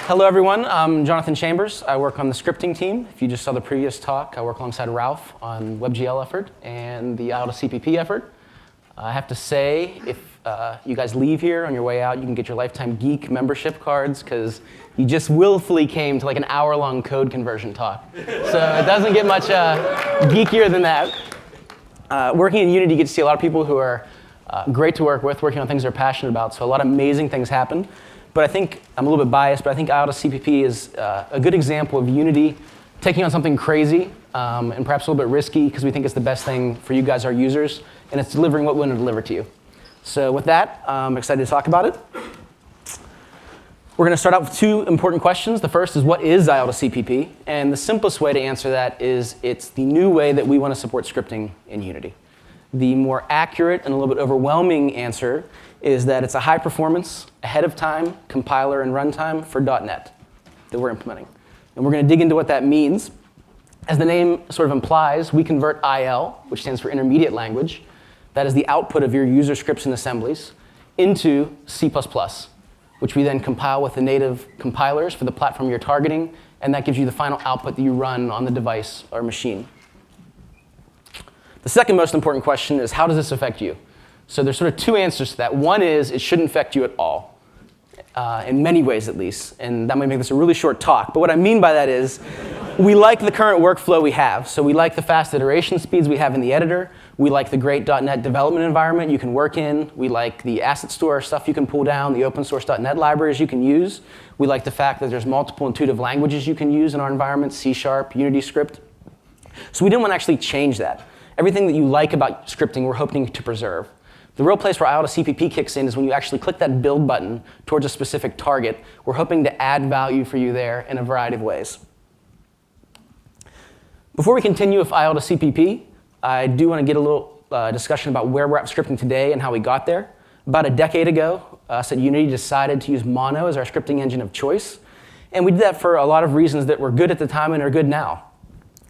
Hello, everyone. I'm Jonathan Chambers. I work on the scripting team. If you just saw the previous talk, I work alongside Ralph on WebGL effort and the IL2CPP effort. I have to say, if you guys leave here on your way out, you can get your Lifetime Geek membership cards, because you just willfully came to like an hour-long code conversion talk. So it doesn't get much geekier than that. Working in Unity, you get to see a lot of people who are great to work with, working on things they're passionate about, so a lot of amazing things happen. But I think, I'm a little bit biased, but I think IL2CPP is a good example of Unity taking on something crazy and perhaps a little bit risky, because we think it's the best thing for you guys, our users, and it's delivering what we want to deliver to you. So with that, I'm excited to talk about it. We're going to start out with two important questions. The first is, what is IL2CPP? And the simplest way to answer that is it's the new way that we want to support scripting in Unity. The more accurate and a little bit overwhelming answer is that it's a high-performance, ahead-of-time compiler and runtime for .NET that we're implementing. And we're going to dig into what that means. As the name sort of implies, we convert IL, which stands for intermediate language, that is the output of your user scripts and assemblies, into C++, which we then compile with the native compilers for the platform you're targeting, and that gives you the final output that you run on the device or machine. The second most important question is, how does this affect you? So there's sort of two answers to that. One is, it shouldn't affect you at all, in many ways at least. And that might make this a really short talk. But what I mean by that is, we like the current workflow we have. So we like the fast iteration speeds we have in the editor. We like the great .NET development environment you can work in. We like the asset store stuff you can pull down, the open source .NET libraries you can use. We like the fact that there's multiple intuitive languages you can use in our environment, C#, Unity script. So we didn't want to actually change that. Everything that you like about scripting, we're hoping to preserve. The real place where IL2CPP kicks in is when you actually click that build button towards a specific target. We're hoping to add value for you there in a variety of ways. Before we continue with IL2CPP, I do want to get a little discussion about where we're at with scripting today and how we got there. About a decade ago, us at Unity decided to use Mono as our scripting engine of choice. And we did that for a lot of reasons that were good at the time and are good now.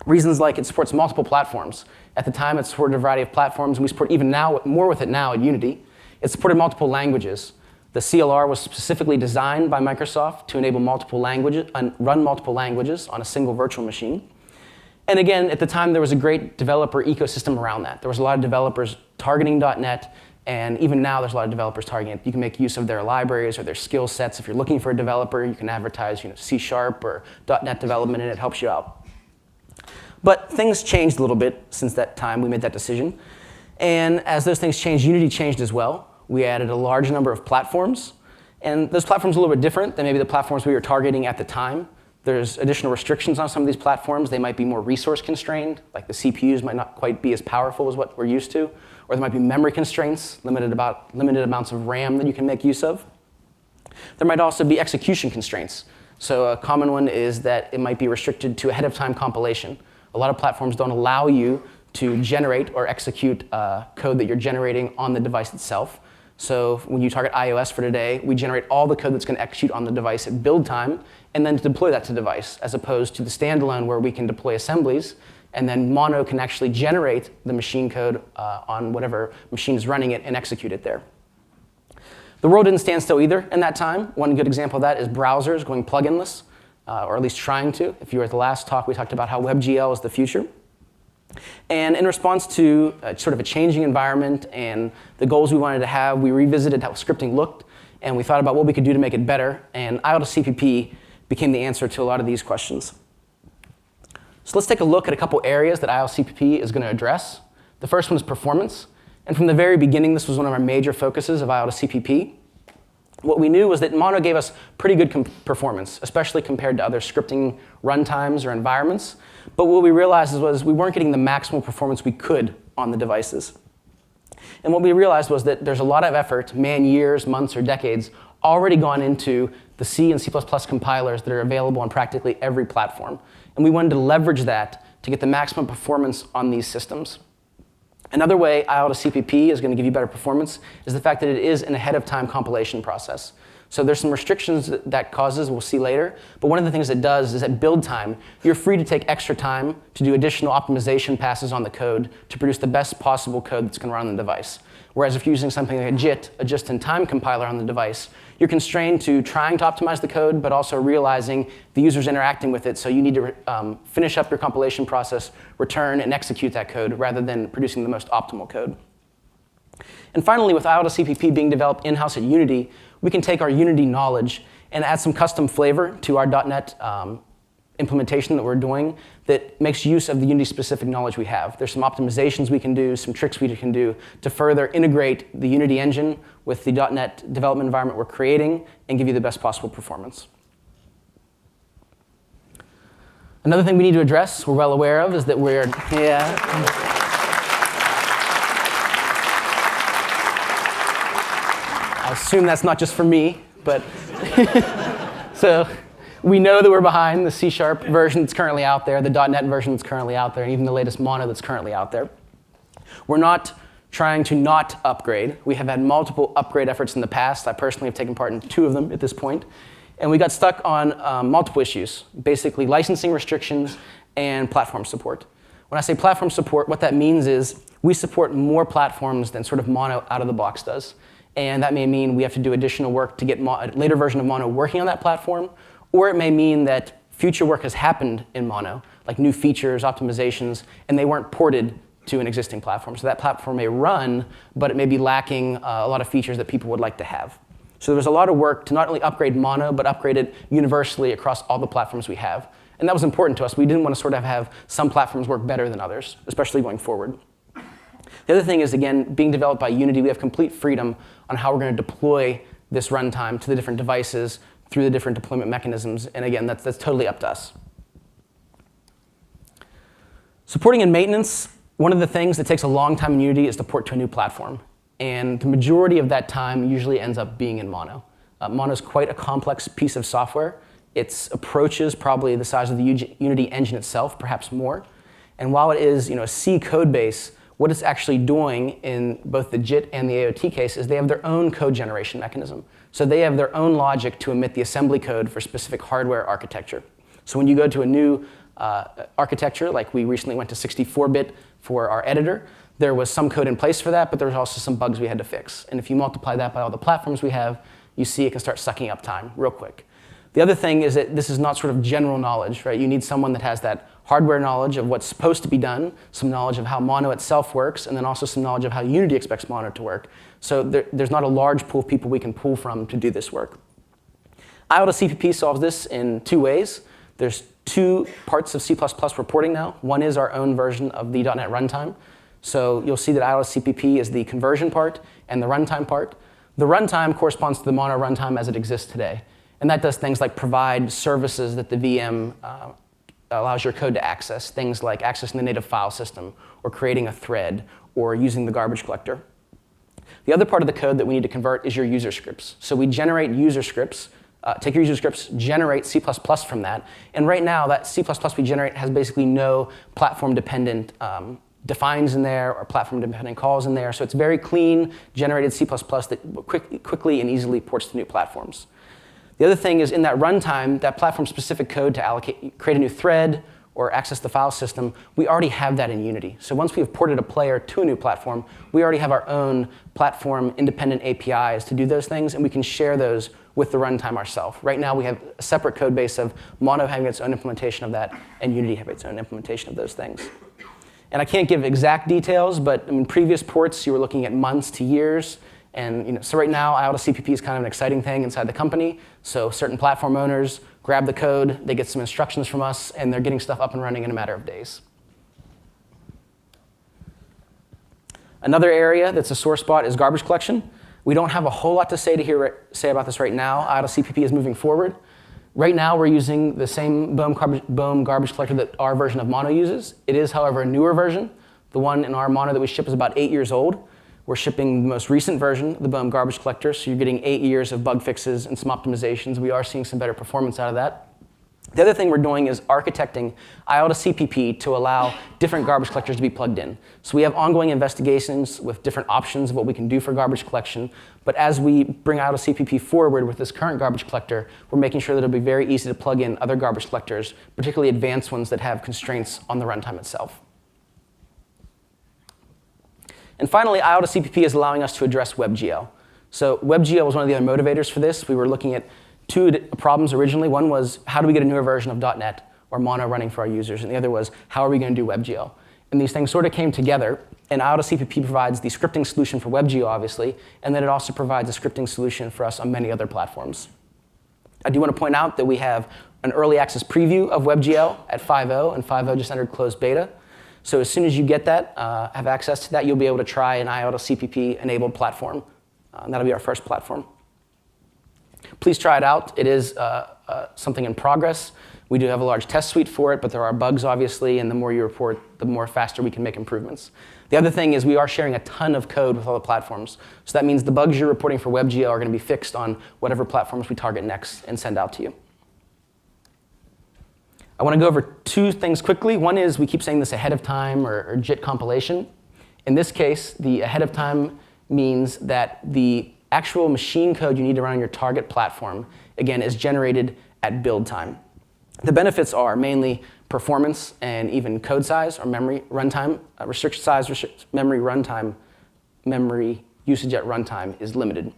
Reasons like it supports multiple platforms. At the time, it supported a variety of platforms, and we support even now, more with it now at Unity. It supported multiple languages. The CLR was specifically designed by Microsoft to enable multiple languages and run multiple languages on a single virtual machine. And again, at the time, there was a great developer ecosystem around that. There was a lot of developers targeting .NET, and even now, there's a lot of developers targeting it. You can make use of their libraries or their skill sets. If you're looking for a developer, you can advertise C# or .NET development, and it helps you out. But things changed a little bit since that time we made that decision. And as those things changed, Unity changed as well. We added a large number of platforms. And those platforms are a little bit different than maybe the platforms we were targeting at the time. There's additional restrictions on some of these platforms. They might be more resource constrained, like the CPUs might not quite be as powerful as what we're used to. Or there might be memory constraints, limited amounts of RAM that you can make use of. There might also be execution constraints. So a common one is that it might be restricted to ahead-of-time compilation. A lot of platforms don't allow you to generate or execute code that you're generating on the device itself. So when you target iOS for today, we generate all the code that's going to execute on the device at build time, and then deploy that to the device, as opposed to the standalone where we can deploy assemblies, and then Mono can actually generate the machine code on whatever machine is running it and execute it there. The world didn't stand still either in that time. One good example of that is browsers going plugin-less. Or at least trying to. If you were at the last talk, we talked about how WebGL is the future. And in response to sort of a changing environment and the goals we wanted to have, we revisited how scripting looked, and we thought about what we could do to make it better, and IL2CPP became the answer to a lot of these questions. So let's take a look at a couple areas that IL2CPP is going to address. The first one is performance. And from the very beginning, this was one of our major focuses of IL2CPP. What we knew was that Mono gave us pretty good performance, especially compared to other scripting runtimes or environments. But what we realized was we weren't getting the maximal performance we could on the devices. And what we realized was that there's a lot of effort, man-years, months, or decades, already gone into the C and C++ compilers that are available on practically every platform. And we wanted to leverage that to get the maximum performance on these systems. Another way IL2CPP is going to give you better performance is the fact that it is an ahead-of-time compilation process. So there's some restrictions that causes, we'll see later. But one of the things it does is at build time, you're free to take extra time to do additional optimization passes on the code to produce the best possible code that's going to run on the device. Whereas if you're using something like a JIT, a just-in-time compiler on the device, you're constrained to trying to optimize the code, but also realizing the user's interacting with it, so you need to finish up your compilation process, return, and execute that code, rather than producing the most optimal code. And finally, with IL2CPP being developed in-house at Unity, we can take our Unity knowledge and add some custom flavor to our .NET implementation that we're doing that makes use of the Unity-specific knowledge we have. There's some optimizations we can do, some tricks we can do to further integrate the Unity engine with the .NET development environment we're creating and give you the best possible performance. Another thing we need to address, we're well aware of, is that I assume that's not just for me, but so we know that we're behind the C# version that's currently out there, the .NET version that's currently out there, and even the latest Mono that's currently out there. We're not trying to not upgrade. We have had multiple upgrade efforts in the past. I personally have taken part in 2 of them at this point. And we got stuck on multiple issues, basically licensing restrictions and platform support. When I say platform support, what that means is we support more platforms than sort of Mono out of the box does. And that may mean we have to do additional work to get a later version of Mono working on that platform, or it may mean that future work has happened in Mono, like new features, optimizations, and they weren't ported to an existing platform. So that platform may run, but it may be lacking a lot of features that people would like to have. So there's a lot of work to not only upgrade Mono, but upgrade it universally across all the platforms we have. And that was important to us. We didn't want to sort of have some platforms work better than others, especially going forward. The other thing is, again, being developed by Unity, we have complete freedom on how we're going to deploy this runtime to the different devices through the different deployment mechanisms. And again, that's totally up to us. Supporting and maintenance, one of the things that takes a long time in Unity is to port to a new platform. And the majority of that time usually ends up being in Mono. Mono is quite a complex piece of software. Its approach is probably the size of the Unity engine itself, perhaps more. And while it is a C code base, what it's actually doing in both the JIT and the AOT case is they have their own code generation mechanism. So they have their own logic to emit the assembly code for specific hardware architecture. So when you go to a new architecture, like we recently went to 64-bit for our editor, there was some code in place for that, but there was also some bugs we had to fix. And if you multiply that by all the platforms we have, you see it can start sucking up time real quick. The other thing is that this is not sort of general knowledge, right? You need someone that has that hardware knowledge of what's supposed to be done, some knowledge of how Mono itself works, and then also some knowledge of how Unity expects Mono to work. So there's not a large pool of people we can pull from to do this work. IL2CPP solves this in 2 ways. There's 2 parts of C++ reporting now. One is our own version of the .NET runtime. So you'll see that IL2CPP is the conversion part and the runtime part. The runtime corresponds to the Mono runtime as it exists today. And that does things like provide services that the VM allows your code to access, things like accessing the native file system, or creating a thread, or using the garbage collector. The other part of the code that we need to convert is your user scripts. So we generate user scripts, take your user scripts, generate C++ from that. And right now, that C++ we generate has basically no platform-dependent defines in there or platform-dependent calls in there. So it's very clean, generated C++ that quickly and easily ports to new platforms. The other thing is in that runtime, that platform-specific code to create a new thread or access the file system, we already have that in Unity. So once we've ported a player to a new platform, we already have our own platform-independent APIs to do those things, and we can share those with the runtime ourselves. Right now, we have a separate code base of Mono having its own implementation of that, and Unity having its own implementation of those things. And I can't give exact details, but in previous ports, you were looking at months to years. And so right now, IL2CPP is kind of an exciting thing inside the company. So certain platform owners grab the code, they get some instructions from us, and they're getting stuff up and running in a matter of days. Another area that's a sore spot is garbage collection. We don't have a whole lot to say about this right now. IL2CPP is moving forward. Right now, we're using the same BOEM garbage collector that our version of Mono uses. It is, however, a newer version. The one in our Mono that we ship is about 8 years old. We're shipping the most recent version, the BOEM garbage collector, so you're getting 8 years of bug fixes and some optimizations. We are seeing some better performance out of that. The other thing we're doing is architecting IL2CPP to allow different garbage collectors to be plugged in. So we have ongoing investigations with different options of what we can do for garbage collection. But as we bring IL2CPP forward with this current garbage collector, we're making sure that it'll be very easy to plug in other garbage collectors, particularly advanced ones that have constraints on the runtime itself. And finally, IL2CPP is allowing us to address WebGL. So WebGL was one of the other motivators for this. We were looking at two problems originally. One was, how do we get a newer version of .NET or Mono running for our users? And the other was, how are we going to do WebGL? And these things sort of came together. And IL2CPP provides the scripting solution for WebGL, obviously, and then it also provides a scripting solution for us on many other platforms. I do want to point out that we have an early access preview of WebGL at 5.0, and 5.0 just entered closed beta. So as soon as you get that, have access to that, you'll be able to try an IL2CPP-enabled platform. And that'll be our first platform. Please try it out. It is something in progress. We do have a large test suite for it, but there are bugs, obviously, and the more you report, the more faster we can make improvements. The other thing is we are sharing a ton of code with all the platforms. So that means the bugs you're reporting for WebGL are going to be fixed on whatever platforms we target next and send out to you. I want to go over two things quickly. One is we keep saying this ahead of time or JIT compilation. In this case, the ahead of time means that the actual machine code you need to run on your target platform, again, is generated at build time. The benefits are mainly performance and even code size or memory runtime. Restriction size, memory runtime, memory usage at runtime is limited.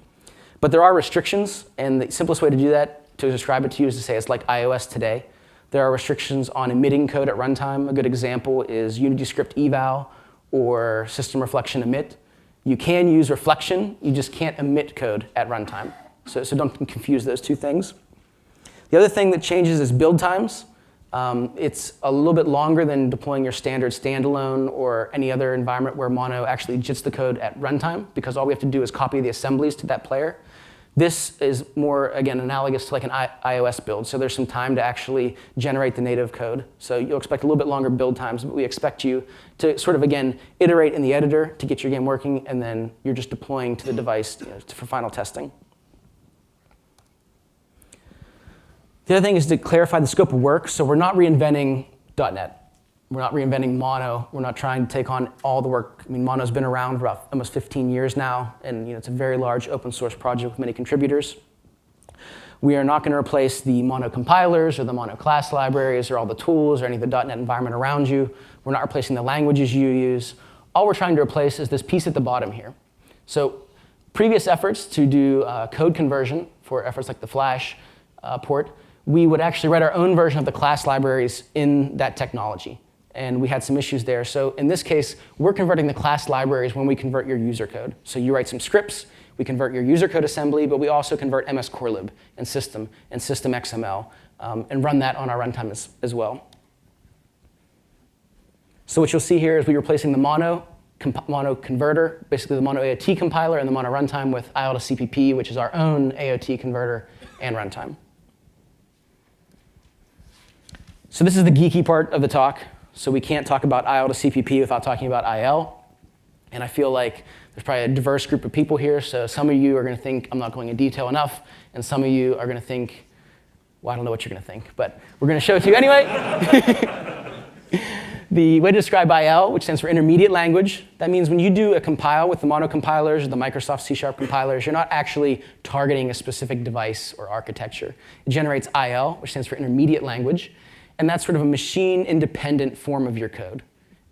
But there are restrictions, and the simplest way to do that, to describe it to you, is to say it's like iOS today. There are restrictions on emitting code at runtime. A good example is Unity script eval or system reflection emit. You can use reflection, you just can't emit code at runtime. So don't confuse those two things. The other thing that changes is build times. It's a little bit longer than deploying your standard standalone or any other environment where Mono actually jits the code at runtime, because all we have to do is copy the assemblies to that player. This is more, again, analogous to like an iOS build. So there's some time to actually generate the native code. So you'll expect a little bit longer build times, but we expect you to sort of, again, iterate in the editor to get your game working, and then you're just deploying to the device for final testing. The other thing is to clarify the scope of work. So we're not reinventing .NET. We're not reinventing Mono. We're not trying to take on all the work. I mean, Mono's been around for about almost 15 years now, and it's a very large open source project with many contributors. We are not going to replace the Mono compilers or the Mono class libraries or all the tools or any of the .NET environment around you. We're not replacing the languages you use. All we're trying to replace is this piece at the bottom here. So previous efforts to do code conversion for efforts like the Flash port, we would actually write our own version of the class libraries in that technology. And we had some issues there. So in this case, we're converting the class libraries when we convert your user code. So you write some scripts, we convert your user code assembly, but we also convert MS Corelib and System XML, and run that on our runtime as well. So what you'll see here is we're replacing the Mono converter, basically the Mono AOT compiler and the Mono runtime with IL2CPP, which is our own AOT converter and runtime. So this is the geeky part of the talk. So we can't talk about IL2CPP without talking about IL. And I feel like there's probably a diverse group of people here. So some of you are going to think I'm not going in detail enough. And some of you are going to think, well, I don't know what you're going to think. But we're going to show it to you anyway. The way to describe IL, which stands for intermediate language, that means when you do a compile with the Mono compilers or the Microsoft C# compilers, you're not actually targeting a specific device or architecture. It generates IL, which stands for intermediate language. And that's sort of a machine-independent form of your code.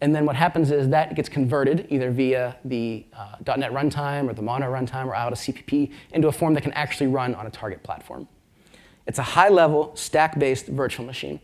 And then what happens is that gets converted either via the .NET runtime or the Mono runtime or IL2CPP into a form that can actually run on a target platform. It's a high-level, stack-based virtual machine.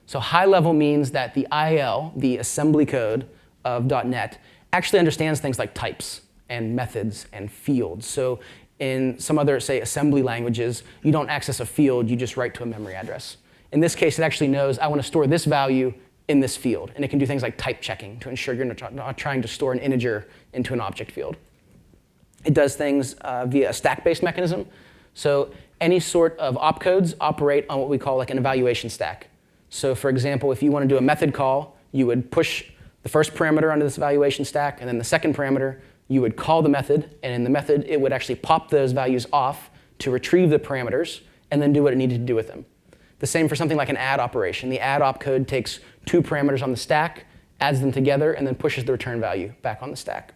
So high-level means that the IL, the assembly code of .NET, actually understands things like types and methods and fields. So in some other, say, assembly languages, you don't access a field, you just write to a memory address. In this case, it actually knows I want to store this value in this field. And it can do things like type checking to ensure you're not trying to store an integer into an object field. It does things via a stack-based mechanism. So any sort of opcodes operate on what we call like an evaluation stack. So for example, if you want to do a method call, you would push the first parameter onto this evaluation stack, and then the second parameter, you would call the method. And in the method, it would actually pop those values off to retrieve the parameters and then do what it needed to do with them. The same for something like an add operation. The add opcode takes two parameters on the stack, adds them together, and then pushes the return value back on the stack.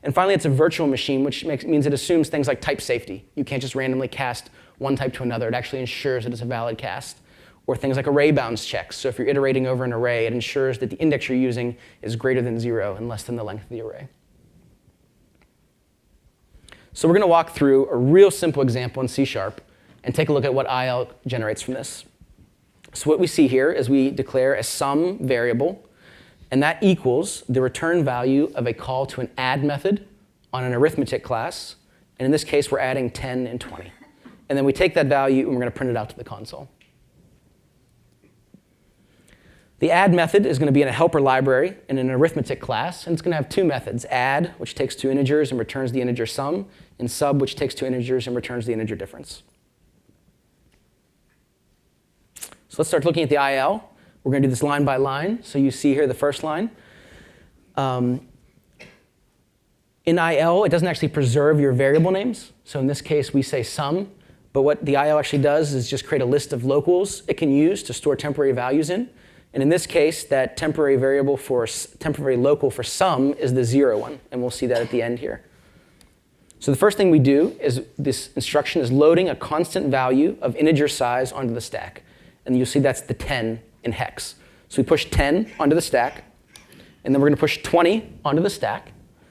And finally, it's a virtual machine, which means it assumes things like type safety. You can't just randomly cast one type to another. It actually ensures that it's a valid cast. Or things like array bounds checks. So if you're iterating over an array, it ensures that the index you're using is greater than 0 and less than the length of the array. So we're going to walk through a real simple example in C# and take a look at what IL generates from this. So what we see here is we declare a sum variable, and that equals the return value of a call to an add method on an arithmetic class. And in this case, we're adding 10 and 20. And then we take that value and we're going to print it out to the console. The add method is going to be in a helper library in an arithmetic class, and it's going to have two methods: add, which takes two integers and returns the integer sum, and sub, which takes two integers and returns the integer difference. So let's start looking at the IL. We're going to do this line by line. So you see here the first line. In IL, it doesn't actually preserve your variable names. So in this case, we say sum. But what the IL actually does is just create a list of locals it can use to store temporary values in. And in this case, that temporary local for sum is the 0 one. And we'll see that at the end here. So the first thing we do is this instruction is loading a constant value of integer size onto the stack. And you'll see that's the 10 in hex. So we push 10 onto the stack. And then we're going to push 20 onto the stack.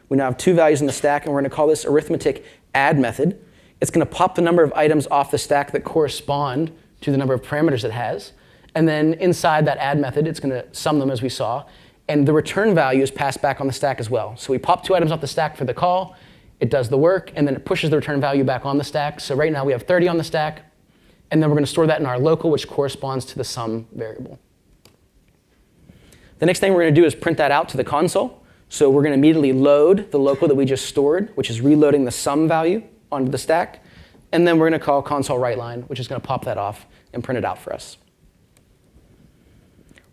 We now have two values in the stack, and we're going to call this arithmetic add method. It's going to pop the number of items off the stack that correspond to the number of parameters it has. And then inside that add method, it's going to sum them as we saw. And the return value is passed back on the stack as well. So we pop two items off the stack for the call. It does the work, and then it pushes the return value back on the stack. So right now we have 30 on the stack. And then we're going to store that in our local, which corresponds to the sum variable. The next thing we're going to do is print that out to the console. So we're going to immediately load the local that we just stored, which is reloading the sum value onto the stack. And then we're going to call console writeLine, which is going to pop that off and print it out for us.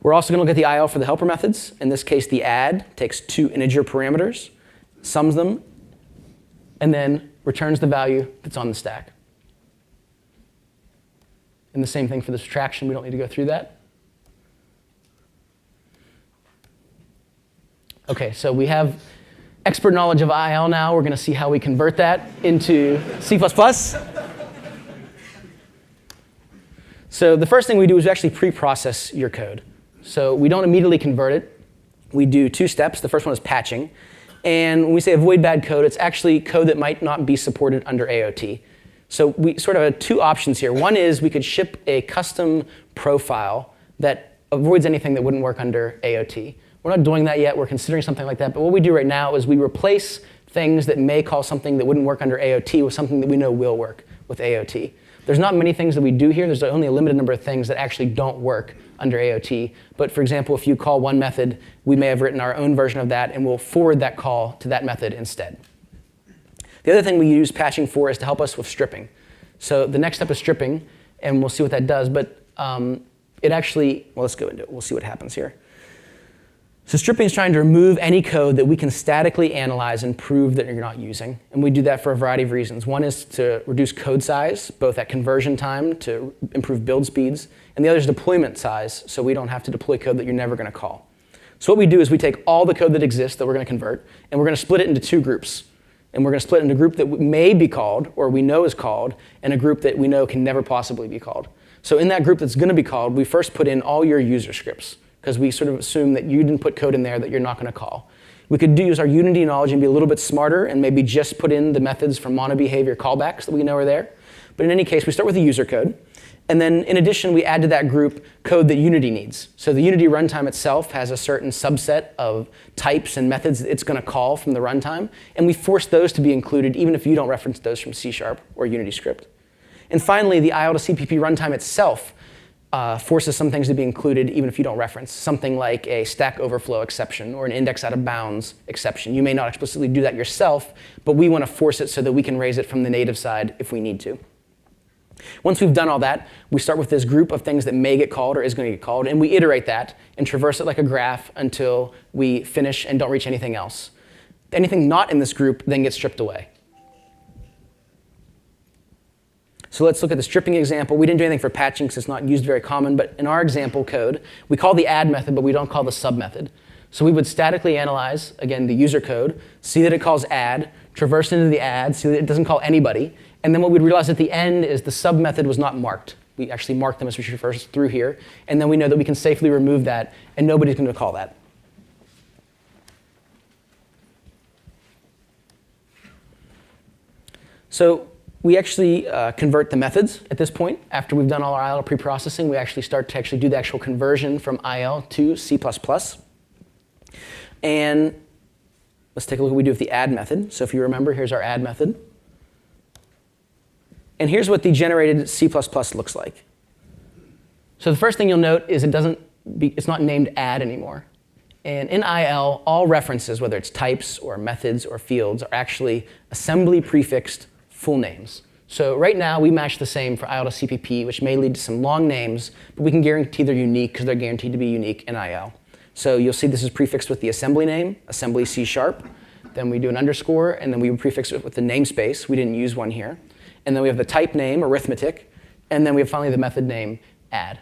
We're also going to look at the IL for the helper methods. In this case, the add takes two integer parameters, sums them, and then returns the value that's on the stack. And the same thing for the subtraction. We don't need to go through that. OK, so we have expert knowledge of IL now. We're going to see how we convert that into C++. So the first thing we do is we actually pre-process your code. So we don't immediately convert it. We do two steps. The first one is patching. And when we say avoid bad code, it's actually code that might not be supported under AOT. So we sort of have two options here. One is we could ship a custom profile that avoids anything that wouldn't work under AOT. We're not doing that yet. We're considering something like that. But what we do right now is we replace things that may call something that wouldn't work under AOT with something that we know will work with AOT. There's not many things that we do here. There's only a limited number of things that actually don't work under AOT. But for example, if you call one method, we may have written our own version of that, and we'll forward that call to that method instead. The other thing we use patching for is to help us with stripping. So the next step is stripping, and we'll see what that does. But it actually, well, let's go into it. We'll see what happens here. So stripping is trying to remove any code that we can statically analyze and prove that you're not using. And we do that for a variety of reasons. One is to reduce code size, both at conversion time to improve build speeds, and the other is deployment size, so we don't have to deploy code that you're never going to call. So what we do is we take all the code that exists that we're going to convert, and we're going to split it into two groups. And we're going to split it into a group that may be called, or we know is called, and a group that we know can never possibly be called. So in that group that's going to be called, we first put in all your user scripts, because we sort of assume that you didn't put code in there that you're not going to call. We could use our Unity knowledge and be a little bit smarter and maybe just put in the methods from monobehavior callbacks that we know are there. But in any case, we start with the user code. And then in addition, we add to that group code that Unity needs. So the Unity runtime itself has a certain subset of types and methods that it's going to call from the runtime. And we force those to be included even if you don't reference those from C# or Unity script. And finally, the IL2CPP runtime itself forces some things to be included even if you don't reference, something like a Stack Overflow exception or an index out of bounds exception. You may not explicitly do that yourself, but we want to force it so that we can raise it from the native side if we need to. Once we've done all that, we start with this group of things that may get called or is going to get called, and we iterate that and traverse it like a graph until we finish and don't reach anything else. Anything not in this group then gets stripped away. So let's look at the stripping example. We didn't do anything for patching because it's not used very common, but in our example code, we call the add method, but we don't call the sub method. So we would statically analyze, again, the user code, see that it calls add, traverse into the add, see that it doesn't call anybody, and then what we'd realize at the end is the sub method was not marked. We actually marked them as we traverse through here, and then we know that we can safely remove that, and nobody's going to call that. So we actually convert the methods at this point. After we've done all our IL preprocessing, we actually start to actually do the actual conversion from IL to C++. And let's take a look at what we do with the add method. So if you remember, here's our add method. And here's what the generated C++ looks like. So the first thing you'll note is it's not named add anymore. And in IL, all references, whether it's types or methods or fields, are actually assembly prefixed full names. So right now, we match the same for IL2CPP, which may lead to some long names, but we can guarantee they're unique because they're guaranteed to be unique in IL. So you'll see this is prefixed with the assembly name, assembly C#. Then we do an underscore, and then we prefix it with the namespace. We didn't use one here. And then we have the type name, arithmetic, and then we have finally the method name, add.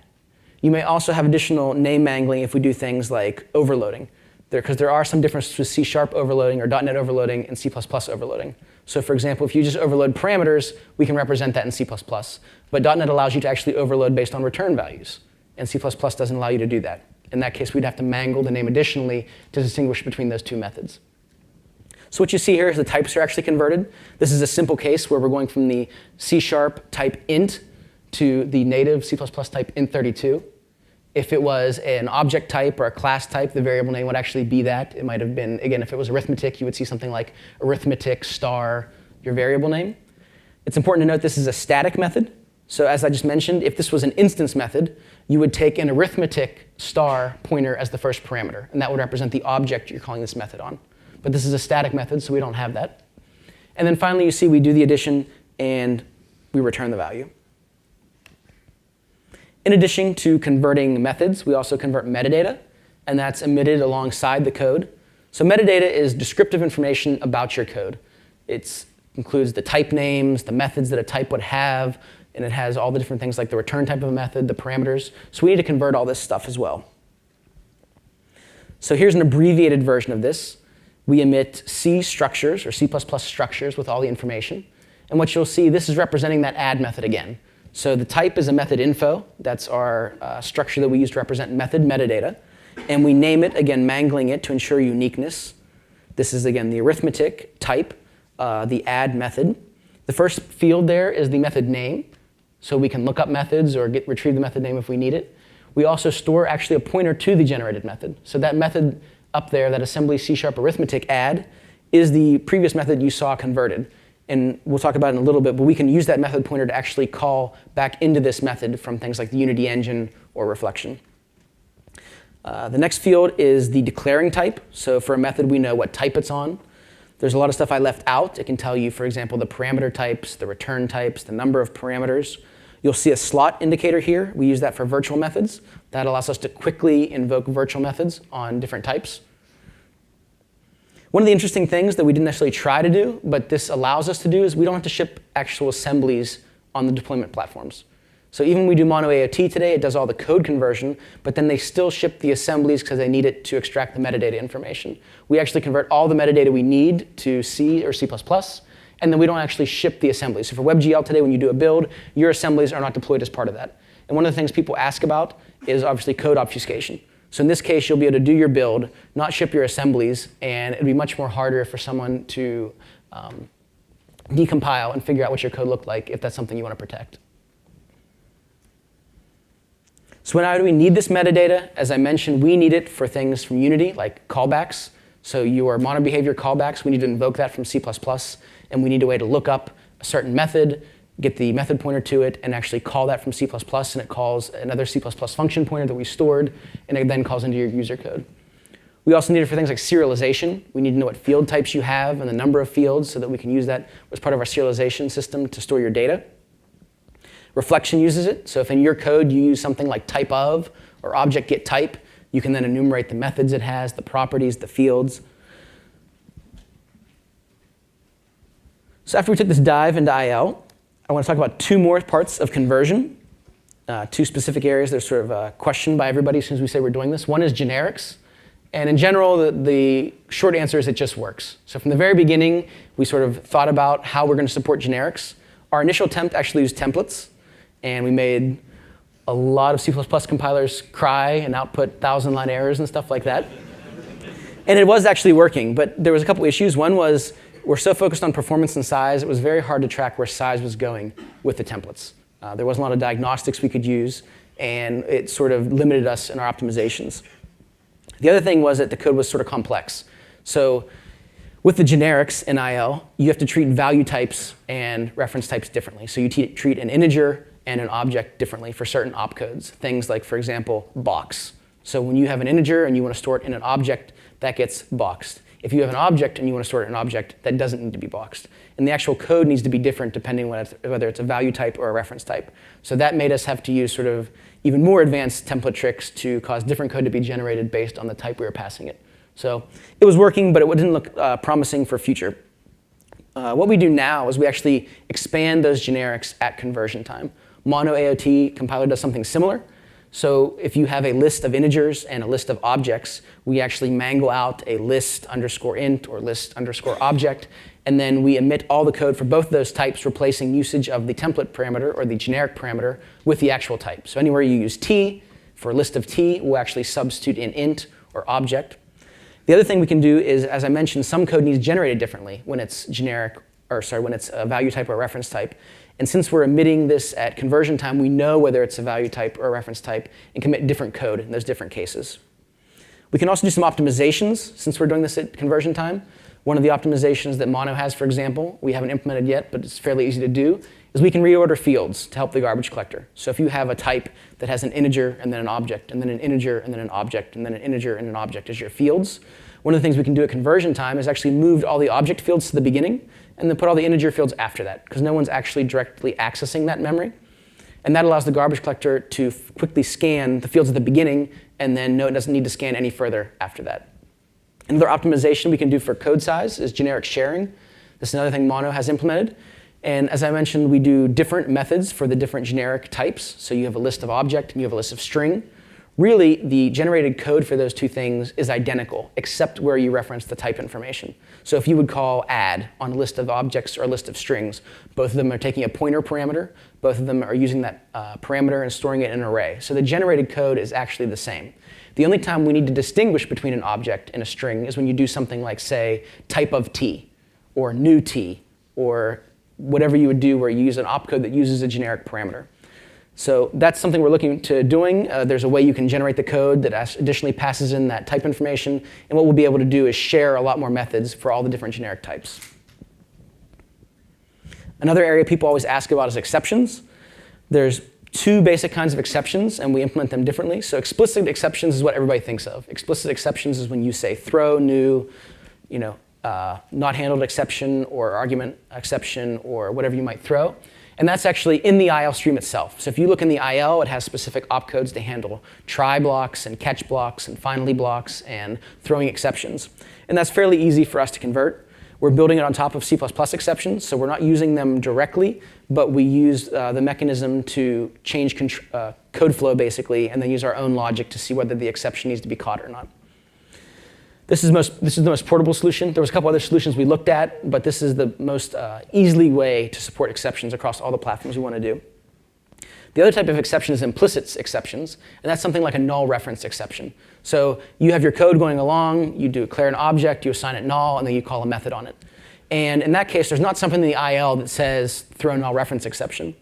You may also have additional name mangling if we do things like overloading, because there are some differences with C# overloading or .NET overloading and C++ overloading. So for example, if you just overload parameters, we can represent that in C++. But .NET allows you to actually overload based on return values, and C++ doesn't allow you to do that. In that case, we'd have to mangle the name additionally to distinguish between those two methods. So what you see here is the types are actually converted. This is a simple case where we're going from the C# type int to the native C++ type int32. If it was an object type or a class type, the variable name would actually be that. It might have been, again, if it was arithmetic, you would see something like arithmetic star, your variable name. It's important to note this is a static method. So as I just mentioned, if this was an instance method, you would take an arithmetic star pointer as the first parameter, and that would represent the object you're calling this method on. But this is a static method, so we don't have that. And then finally, you see we do the addition, and we return the value. In addition to converting methods, we also convert metadata, and that's emitted alongside the code. So metadata is descriptive information about your code. It includes the type names, the methods that a type would have, and it has all the different things like the return type of a method, the parameters. So we need to convert all this stuff as well. So here's an abbreviated version of this. We emit C structures, or C++ structures with all the information. And what you'll see, this is representing that add method again. So the type is a method info. That's our structure that we use to represent method metadata. And we name it, again, mangling it to ensure uniqueness. This is, again, the arithmetic type, the add method. The first field there is the method name. So we can look up methods or retrieve the method name if we need it. We also store actually a pointer to the generated method. So that method up there, that assembly C# arithmetic add, is the previous method you saw converted. And we'll talk about it in a little bit, but we can use that method pointer to actually call back into this method from things like the Unity engine or reflection. The next field is the declaring type. So for a method, we know what type it's on. There's a lot of stuff I left out. It can tell you, for example, the parameter types, the return types, the number of parameters. You'll see a slot indicator here. We use that for virtual methods. That allows us to quickly invoke virtual methods on different types. One of the interesting things that we didn't necessarily try to do, but this allows us to do, is we don't have to ship actual assemblies on the deployment platforms. So even when we do Mono AOT today, it does all the code conversion, but then they still ship the assemblies because they need it to extract the metadata information. We actually convert all the metadata we need to C or C++, and then we don't actually ship the assemblies. So for WebGL today, when you do a build, your assemblies are not deployed as part of that. And one of the things people ask about is obviously code obfuscation. So in this case, you'll be able to do your build, not ship your assemblies, and it'd be much more harder for someone to decompile and figure out what your code looked like if that's something you want to protect. So now do we need this metadata? As I mentioned, we need it for things from Unity, like callbacks. So your mono behavior callbacks, we need to invoke that from C++, and we need a way to look up a certain method, get the method pointer to it, and actually call that from C++, and it calls another C++ function pointer that we stored, and it then calls into your user code. We also need it for things like serialization. We need to know what field types you have and the number of fields so that we can use that as part of our serialization system to store your data. Reflection uses it. So if in your code you use something like type of or object get type, you can then enumerate the methods it has, the properties, the fields. So after we took this dive into IL, I want to talk about two more parts of conversion, two specific areas that are sort of questioned by everybody as soon as we say we're doing this. One is generics. And in general, the short answer is it just works. So from the very beginning, we sort of thought about how we're going to support generics. Our initial attempt actually used templates. And we made a lot of C++ compilers cry and output 1,000-line errors and stuff like that. And it was actually working, but there was a couple issues. One was we're so focused on performance and size, it was very hard to track where size was going with the templates. There wasn't a lot of diagnostics we could use, and it sort of limited us in our optimizations. The other thing was that the code was sort of complex. So with the generics in IL, you have to treat value types and reference types differently. So you treat an integer and an object differently for certain opcodes. Things like, for example, box. So when you have an integer and you want to store it in an object, that gets boxed. If you have an object and you want to store it in an object, that doesn't need to be boxed. And the actual code needs to be different depending on whether it's a value type or a reference type. So that made us have to use sort of even more advanced template tricks to cause different code to be generated based on the type we were passing it. So it was working, but it didn't look promising for future. What we do now is we actually expand those generics at conversion time. Mono AOT compiler does something similar. So if you have a list of integers and a list of objects, we actually mangle out a list underscore int or list underscore object, and then we emit all the code for both of those types, replacing usage of the template parameter or the generic parameter with the actual type. So anywhere you use t for a list of t, we'll actually substitute in int or object. The other thing we can do is, as I mentioned, some code needs generated differently when it's when it's a value type or a reference type. And since we're emitting this at conversion time, we know whether it's a value type or a reference type and commit different code in those different cases. We can also do some optimizations since we're doing this at conversion time. One of the optimizations that Mono has, for example, we haven't implemented yet, but it's fairly easy to do, is we can reorder fields to help the garbage collector. So if you have a type that has an integer and then an object, and then an integer and then an object, and then an integer and an object as your fields, one of the things we can do at conversion time is actually move all the object fields to the beginning and then put all the integer fields after that, because no one's actually directly accessing that memory. And that allows the garbage collector to quickly scan the fields at the beginning and then know it doesn't need to scan any further after that. Another optimization we can do for code size is generic sharing. This is another thing Mono has implemented. And as I mentioned, we do different methods for the different generic types. So you have a list of object and you have a list of string. Really, the generated code for those two things is identical, except where you reference the type information. So if you would call add on a list of objects or a list of strings, both of them are taking a pointer parameter. Both of them are using that parameter and storing it in an array. So the generated code is actually the same. The only time we need to distinguish between an object and a string is when you do something like, say, type of t, or new t, or whatever you would do where you use an opcode that uses a generic parameter. So that's something we're looking to doing. There's a way you can generate the code that additionally passes in that type information. And what we'll be able to do is share a lot more methods for all the different generic types. Another area people always ask about is exceptions. There's two basic kinds of exceptions, and we implement them differently. So explicit exceptions is what everybody thinks of. Explicit exceptions is when you say throw, new, not handled exception, or argument exception, or whatever you might throw. And that's actually in the IL stream itself. So if you look in the IL, it has specific opcodes to handle try blocks and catch blocks and finally blocks and throwing exceptions. And that's fairly easy for us to convert. We're building it on top of C++ exceptions, so we're not using them directly, but we use the mechanism to change code flow, basically, and then use our own logic to see whether the exception needs to be caught or not. This is the most portable solution. There was a couple other solutions we looked at, but this is the most easily way to support exceptions across all the platforms we want to do. The other type of exception is implicit exceptions, and that's something like a null reference exception. So you have your code going along, you declare an object, you assign it null, and then you call a method on it. And in that case, there's not something in the IL that says throw null reference exception.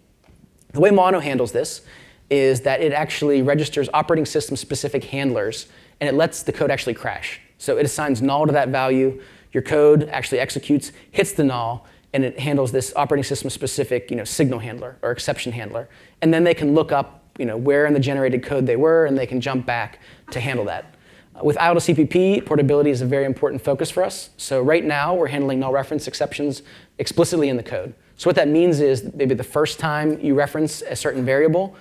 The way Mono handles this is that it actually registers operating system specific handlers, and it lets the code actually crash. So it assigns null to that value, your code actually executes, hits the null, and it handles this operating system specific signal handler or exception handler. And then they can look up where in the generated code they were, and they can jump back to handle that. With IL2CPP, portability is a very important focus for us. So right now, we're handling null reference exceptions explicitly in the code. So what that means is maybe the first time you reference a certain variable,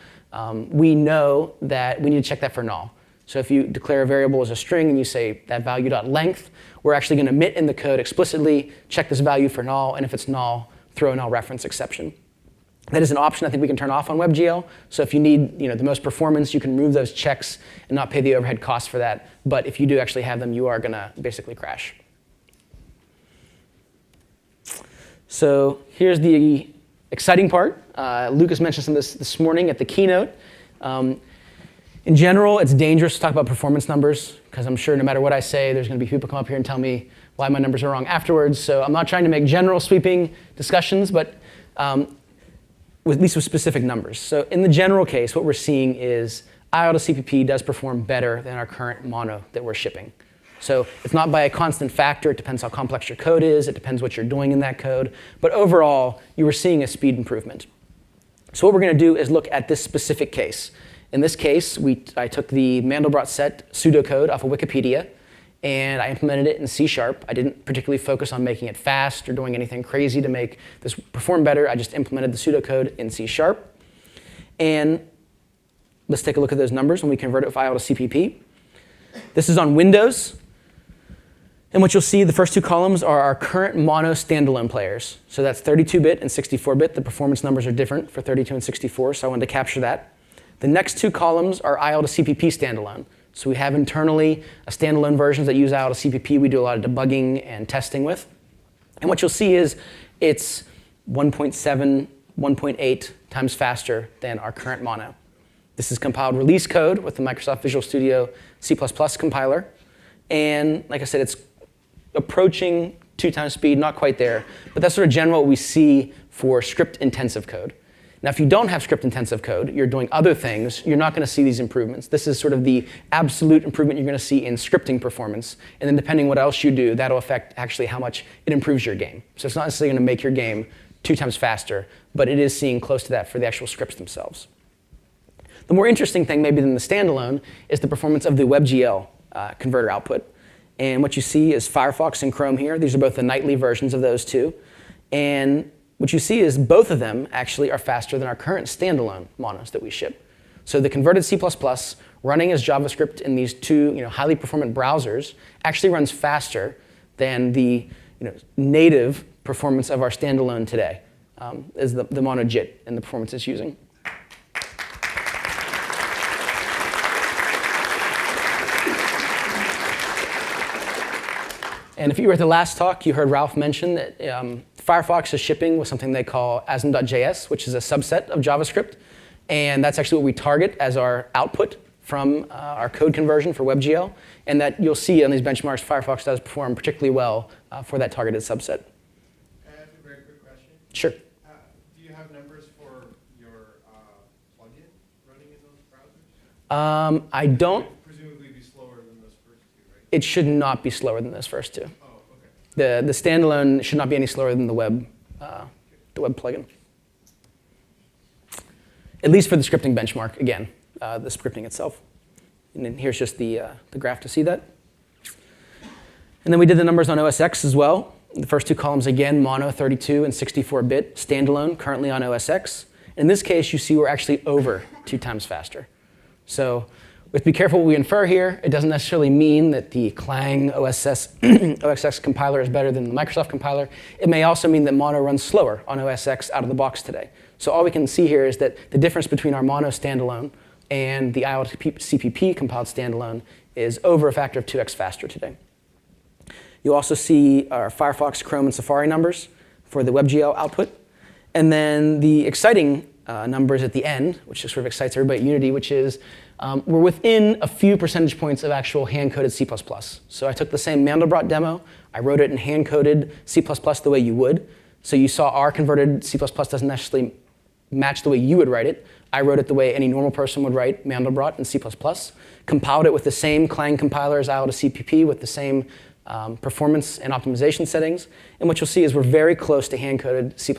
we know that we need to check that for null. So if you declare a variable as a string and you say that value.length, we're actually going to emit in the code explicitly, check this value for null, and if it's null, throw a null reference exception. That is an option I think we can turn off on WebGL. So if you need the most performance, you can remove those checks and not pay the overhead costs for that. But if you do actually have them, you are going to basically crash. So here's the exciting part. Lucas mentioned some of this morning at the keynote. In general, it's dangerous to talk about performance numbers, because I'm sure no matter what I say, there's going to be people come up here and tell me, why my numbers are wrong afterwards. So I'm not trying to make general sweeping discussions, but at least with specific numbers. So in the general case, what we're seeing is IL2CPP does perform better than our current mono that we're shipping. So it's not by a constant factor. It depends how complex your code is. It depends what you're doing in that code. But overall, you were seeing a speed improvement. So what we're going to do is look at this specific case. In this case, I took the Mandelbrot set pseudocode off of Wikipedia, and I implemented it in C#. I didn't particularly focus on making it fast or doing anything crazy to make this perform better. I just implemented the pseudocode in C#. And let's take a look at those numbers when we convert it with IL2CPP. This is on Windows. And what you'll see, the first two columns are our current mono standalone players. So that's 32-bit and 64-bit. The performance numbers are different for 32 and 64, so I wanted to capture that. The next two columns are IL2CPP standalone. So we have internally a standalone versions that use IL2CPP. We do a lot of debugging and testing with. And what you'll see is it's 1.7, 1.8 times faster than our current mono. This is compiled release code with the Microsoft Visual Studio C++ compiler. And like I said, it's approaching 2 times speed, not quite there. But that's sort of general what we see for script-intensive code. Now, if you don't have script-intensive code, you're doing other things, you're not going to see these improvements. This is sort of the absolute improvement you're going to see in scripting performance. And then depending what else you do, that'll affect actually how much it improves your game. So it's not necessarily going to make your game 2 times faster, but it is seeing close to that for the actual scripts themselves. The more interesting thing maybe than the standalone is the performance of the WebGL converter output. And what you see is Firefox and Chrome here. These are both the nightly versions of those two. And what you see is both of them actually are faster than our current standalone monos that we ship. So the converted C++ running as JavaScript in these two highly performant browsers actually runs faster than the native performance of our standalone today, is the mono JIT and the performance it's using. And if you were at the last talk, you heard Ralph mention that Firefox is shipping with something they call asm.js, which is a subset of JavaScript. And that's actually what we target as our output from our code conversion for WebGL. And that you'll see on these benchmarks, Firefox does perform particularly well for that targeted subset. Can I ask a very quick question? Sure. Do you have numbers for your plugin running in those browsers? I don't. Presumably be slower than those first two, right? It should not be slower than those first two. Oh, okay. The standalone should not be any slower than the web plugin. At least for the scripting benchmark, again, the scripting itself. And then here's just the graph to see that. And then we did the numbers on OS X as well. The first two columns, again, mono 32 and 64-bit, standalone, currently on OS X. In this case, you see we're actually over 2 times faster. So we have to be careful what we infer here. It doesn't necessarily mean that the Clang OS X compiler is better than the Microsoft compiler. It may also mean that mono runs slower on OS X out of the box today. So all we can see here is that the difference between our mono standalone and the IL2CPP compiled standalone is over a factor of 2x faster today. You also see our Firefox, Chrome, and Safari numbers for the WebGL output. And then the exciting numbers at the end, which just sort of excites everybody at Unity, which is we're within a few percentage points of actual hand-coded C++. So I took the same Mandelbrot demo. I wrote it in hand-coded C++ the way you would. So you saw our converted C++ doesn't necessarily match the way you would write it. I wrote it the way any normal person would write Mandelbrot in C++. Compiled it with the same Clang compiler as IL2CPP with the same performance and optimization settings. And what you'll see is we're very close to hand-coded C++.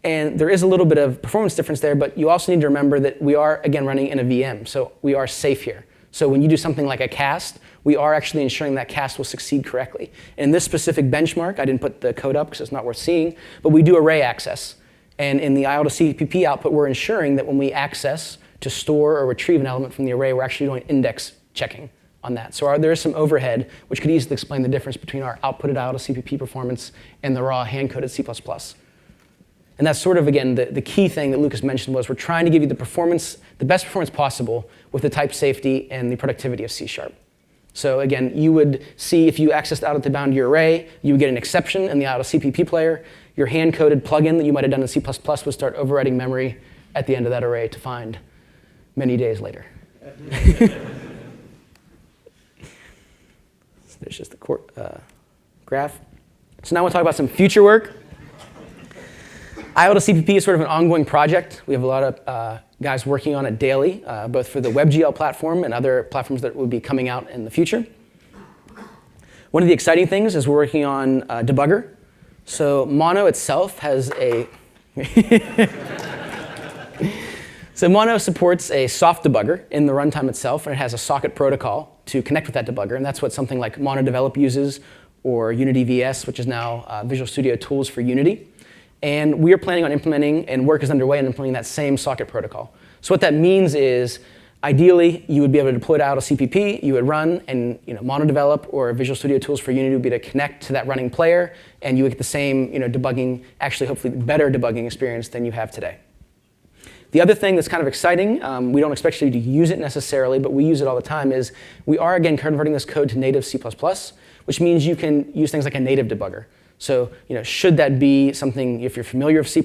And there is a little bit of performance difference there, but you also need to remember that we are, again, running in a VM. So we are safe here. So when you do something like a cast, we are actually ensuring that cast will succeed correctly. In this specific benchmark, I didn't put the code up because it's not worth seeing, but we do array access. And in the IL2CPP output, we're ensuring that when we access to store or retrieve an element from the array, we're actually doing index checking on that. So there is some overhead, which could easily explain the difference between our outputted IL2CPP performance and the raw hand-coded C++. And that's sort of, again, the key thing that Lucas mentioned was we're trying to give you the best performance possible with the type safety and the productivity of C#. So again, you would see if you accessed out of the bound your array, you would get an exception in the IL2CPP player. Your hand-coded plugin that you might have done in C++ would start overwriting memory at the end of that array to find many days later. So there's just the graph. So now we'll talk about some future work. IL2CPP is sort of an ongoing project. We have a lot of guys working on it daily, both for the WebGL platform and other platforms that will be coming out in the future. One of the exciting things is we're working on debugger. So Mono itself has a So Mono supports a soft debugger in the runtime itself, and it has a socket protocol to connect with that debugger, and that's what something like Mono Develop uses, or Unity VS, which is now Visual Studio Tools for Unity. And we are planning on implementing, and work is underway on implementing that same socket protocol. So what that means is, ideally, you would be able to deploy to IL2CPP, you would run, and Mono Develop or Visual Studio Tools for Unity would be to connect to that running player, and you would get the same debugging, actually hopefully better debugging experience than you have today. The other thing that's kind of exciting, we don't expect you to use it necessarily, but we use it all the time, is we are, again, converting this code to native C++, which means you can use things like a native debugger. So should that be something, if you're familiar with C++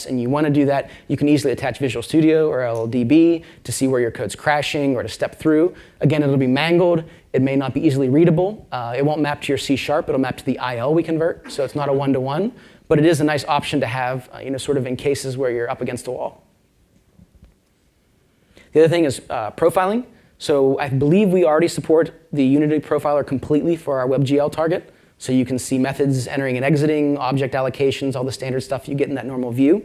and you want to do that, you can easily attach Visual Studio or LLDB to see where your code's crashing or to step through. Again, it'll be mangled. It may not be easily readable. It won't map to your C#. It'll map to the IL we convert, so it's not a one-to-one. But it is a nice option to have sort of in cases where you're up against a wall. The other thing is profiling. So I believe we already support the Unity profiler completely for our WebGL target. So you can see methods entering and exiting, object allocations, all the standard stuff you get in that normal view.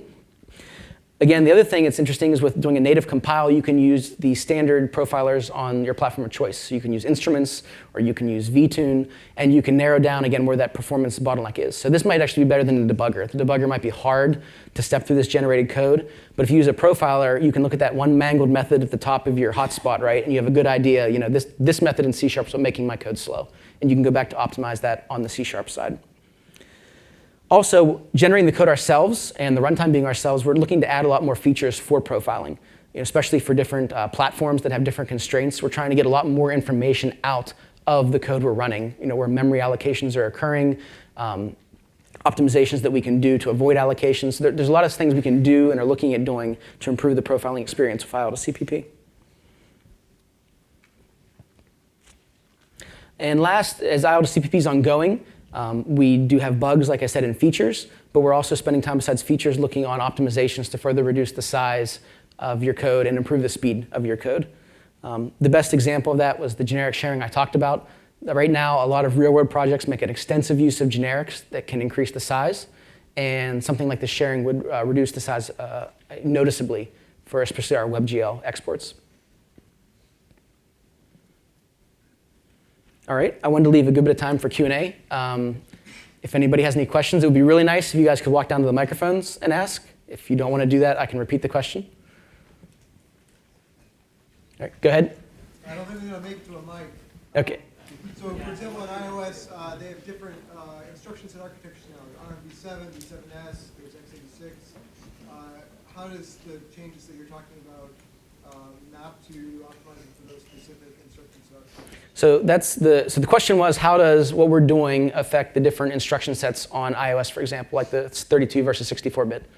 Again, the other thing that's interesting is with doing a native compile, you can use the standard profilers on your platform of choice. So you can use instruments, or you can use vTune, and you can narrow down, again, where that performance bottleneck is. So this might actually be better than the debugger. The debugger might be hard to step through this generated code, but if you use a profiler, you can look at that one mangled method at the top of your hotspot, right? And you have a good idea, this method in C# is what's making my code slow. And you can go back to optimize that on the C# side. Also, generating the code ourselves and the runtime being ourselves, we're looking to add a lot more features for profiling, especially for different platforms that have different constraints. We're trying to get a lot more information out of the code we're running, where memory allocations are occurring, optimizations that we can do to avoid allocations. So there's a lot of things we can do and are looking at doing to improve the profiling experience with IL2CPP. And last, as IL2CPP is ongoing, we do have bugs, like I said, in features, but we're also spending time besides features looking on optimizations to further reduce the size of your code and improve the speed of your code. The best example of that was the generic sharing I talked about. Right now, a lot of real-world projects make an extensive use of generics that can increase the size, and something like the sharing would reduce the size noticeably for especially our WebGL exports. All right, I wanted to leave a good bit of time for Q&A. If anybody has any questions, it would be really nice if you guys could walk down to the microphones and ask. If you don't want to do that, I can repeat the question. All right, go ahead. I don't think they're going to make it to a mic. OK. So, for example, on iOS, they have different instruction set architectures now. V7, V7S, there's x86. How does the changes that you're talking about map to optimizing for those specific instruction sets? So the question was, how does what we're doing affect the different instruction sets on iOS, for example, like the 32 versus 64-bit?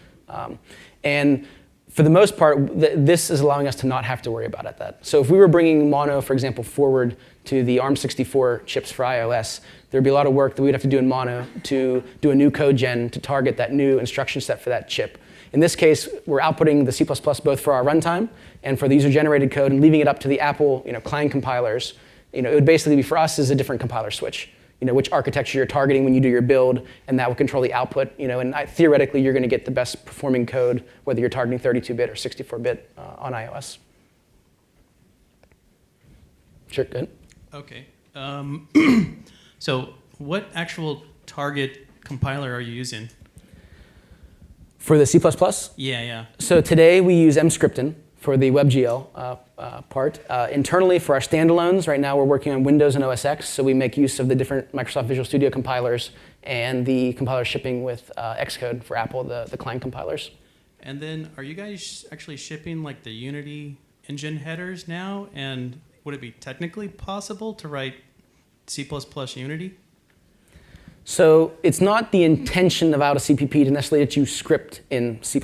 And for the most part, this is allowing us to not have to worry about that. So if we were bringing Mono, for example, forward to the ARM64 chips for iOS, there'd be a lot of work that we'd have to do in Mono to do a new code gen to target that new instruction set for that chip. In this case, we're outputting the C++ both for our runtime and for the user-generated code and leaving it up to the Apple client compilers. It would basically be, for us, is a different compiler switch. Which architecture you're targeting when you do your build, and that will control the output. And theoretically, you're going to get the best performing code, whether you're targeting 32-bit or 64-bit on iOS. Sure, good. OK. So what actual target compiler are you using? For the C++? Yeah. So today, we use mscripten for the WebGL part. Internally, for our standalones, right now we're working on Windows and OS X, so we make use of the different Microsoft Visual Studio compilers and the compiler shipping with Xcode for Apple, the client compilers. And then are you guys actually shipping like the Unity engine headers now? And would it be technically possible to write C++ Unity? So it's not the intention of IL2CPP to necessarily let you script in C++.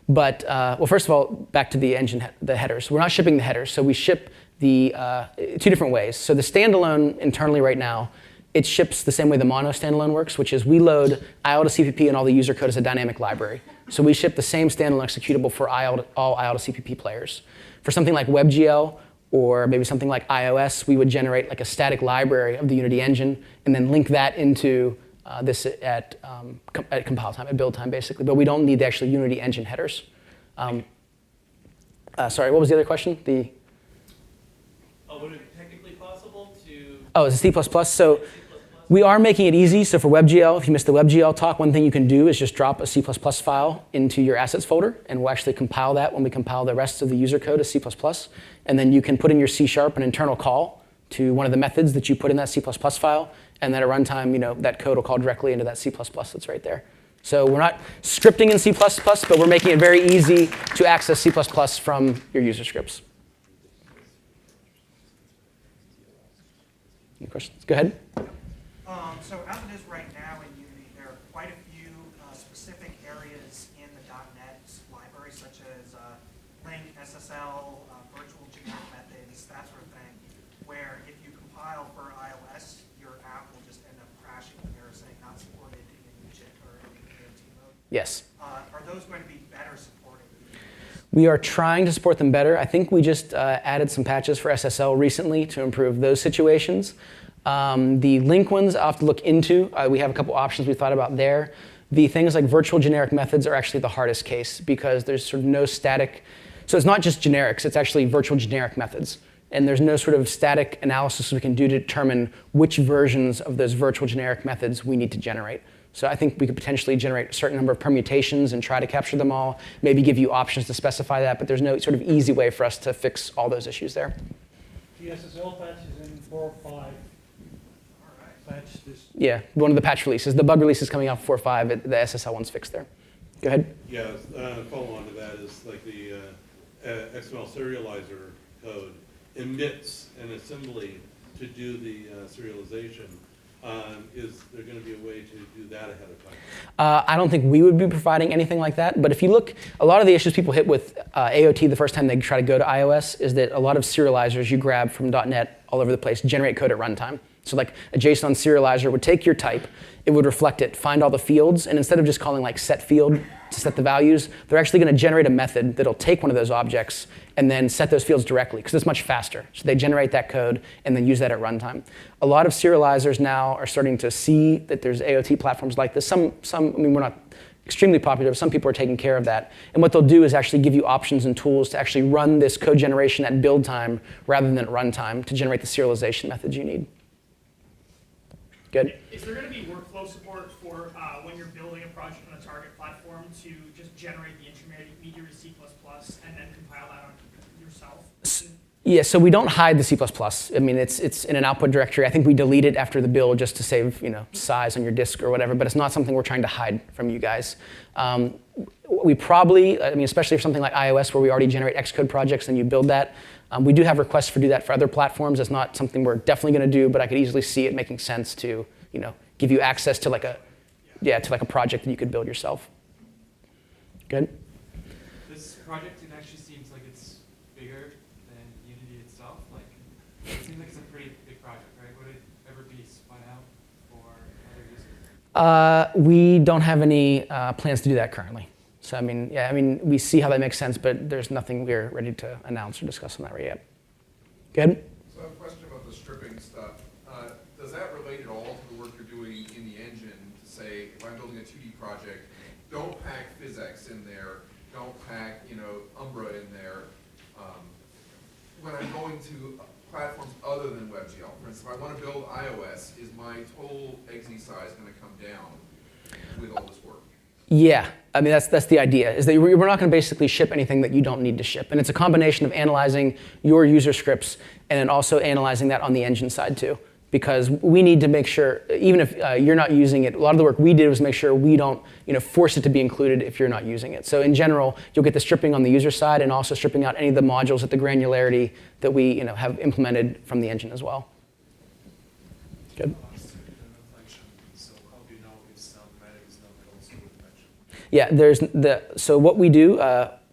But, well, first of all, back to the engine, the headers. We're not shipping the headers, so we ship the two different ways. So the standalone internally right now it ships the same way the Mono standalone works, which is we load IL2CPP and all the user code as a dynamic library. So we ship the same standalone executable for all IL2CPP players. For something like WebGL or maybe something like iOS, we would generate like a static library of the Unity engine and then link that into this at compile time, at build time, basically. But we don't need the actual Unity engine headers. Sorry, what was the other question? Would it be technically possible to? Oh, it's a C++. So we are making it easy. So for WebGL, if you missed the WebGL talk, one thing you can do is just drop a C++ file into your assets folder, and we'll actually compile that when we compile the rest of the user code as C++. And then you can put in your C# an internal call to one of the methods that you put in that C++ file, and then at runtime, that code will call directly into that C++ that's right there. So we're not scripting in C++, but we're making it very easy to access C++ from your user scripts. Any questions? Go ahead. So as it is right now in Unity, there are quite a few specific areas in the .NET library, such as link, SSL, virtual generic methods, that sort of thing, where if you compile for iOS, your app will just end up crashing when they're saying not supported in JIT or in AOT mode. Yes. Are those going to be better supported? We are trying to support them better. I think we just added some patches for SSL recently to improve those situations. The link ones I'll have to look into. We have a couple options we thought about there. The things like virtual generic methods are actually the hardest case because there's sort of no static. So it's not just generics, it's actually virtual generic methods. And there's no sort of static analysis we can do to determine which versions of those virtual generic methods we need to generate. So I think we could potentially generate a certain number of permutations and try to capture them all, maybe give you options to specify that, but there's no sort of easy way for us to fix all those issues there. The SSL patch is in 4.5. Patch this. Yeah, one of the patch releases. The bug release is coming out 4.5. The SSL one's fixed there. Go ahead. Yeah, follow on to that is like the XML serializer code emits an assembly to do the serialization. Is there going to be a way to do that ahead of time? I don't think we would be providing anything like that. But if you look, a lot of the issues people hit with AOT the first time they try to go to iOS is that a lot of serializers you grab from .NET all over the place generate code at runtime. So like a JSON serializer would take your type, it would reflect it, find all the fields, and instead of just calling like set field to set the values, they're actually going to generate a method that'll take one of those objects and then set those fields directly, because it's much faster. So they generate that code and then use that at runtime. A lot of serializers now are starting to see that there's AOT platforms like this. Some, I mean, we're not extremely popular, but some people are taking care of that. And what they'll do is actually give you options and tools to actually run this code generation at build time rather than at runtime to generate the serialization methods you need. Good. Is there going to be workflow support for when you're building a project on a target platform to just generate the intermediate C++ and then compile that on yourself? Yeah, so we don't hide the C++. I mean, it's in an output directory. I think we delete it after the build just to save size on your disk or whatever, but it's not something we're trying to hide from you guys. We probably, I mean, especially for something like iOS where we already generate Xcode projects and you build that, we do have requests to do that for other platforms. It's not something we're definitely going to do, but I could easily see it making sense to, give you access to like a project that you could build yourself. Good. This project, it actually seems like it's bigger than Unity itself. Like, it seems like it's a pretty big project, right? Would it ever be spun out for other users? We don't have any plans to do that currently. So I mean, we see how that makes sense, but there's nothing we're ready to announce or discuss on that right yet. Good. So I have a question about the stripping stuff. Does that relate at all to the work you're doing in the engine to say, if I'm building a 2D project, don't pack PhysX in there, don't pack, Umbra in there. When I'm going to platforms other than WebGL, for instance, if I want to build iOS, is my total exe size going to come down with all this work? Yeah, I mean, that's the idea, is that we're not going to basically ship anything that you don't need to ship. And it's a combination of analyzing your user scripts and then also analyzing that on the engine side too. Because we need to make sure, even if you're not using it, a lot of the work we did was make sure we don't force it to be included if you're not using it. So in general, you'll get the stripping on the user side and also stripping out any of the modules at the granularity that we have implemented from the engine as well. Good. So how do you know if some meta is not also with mention? Yeah, so what we do,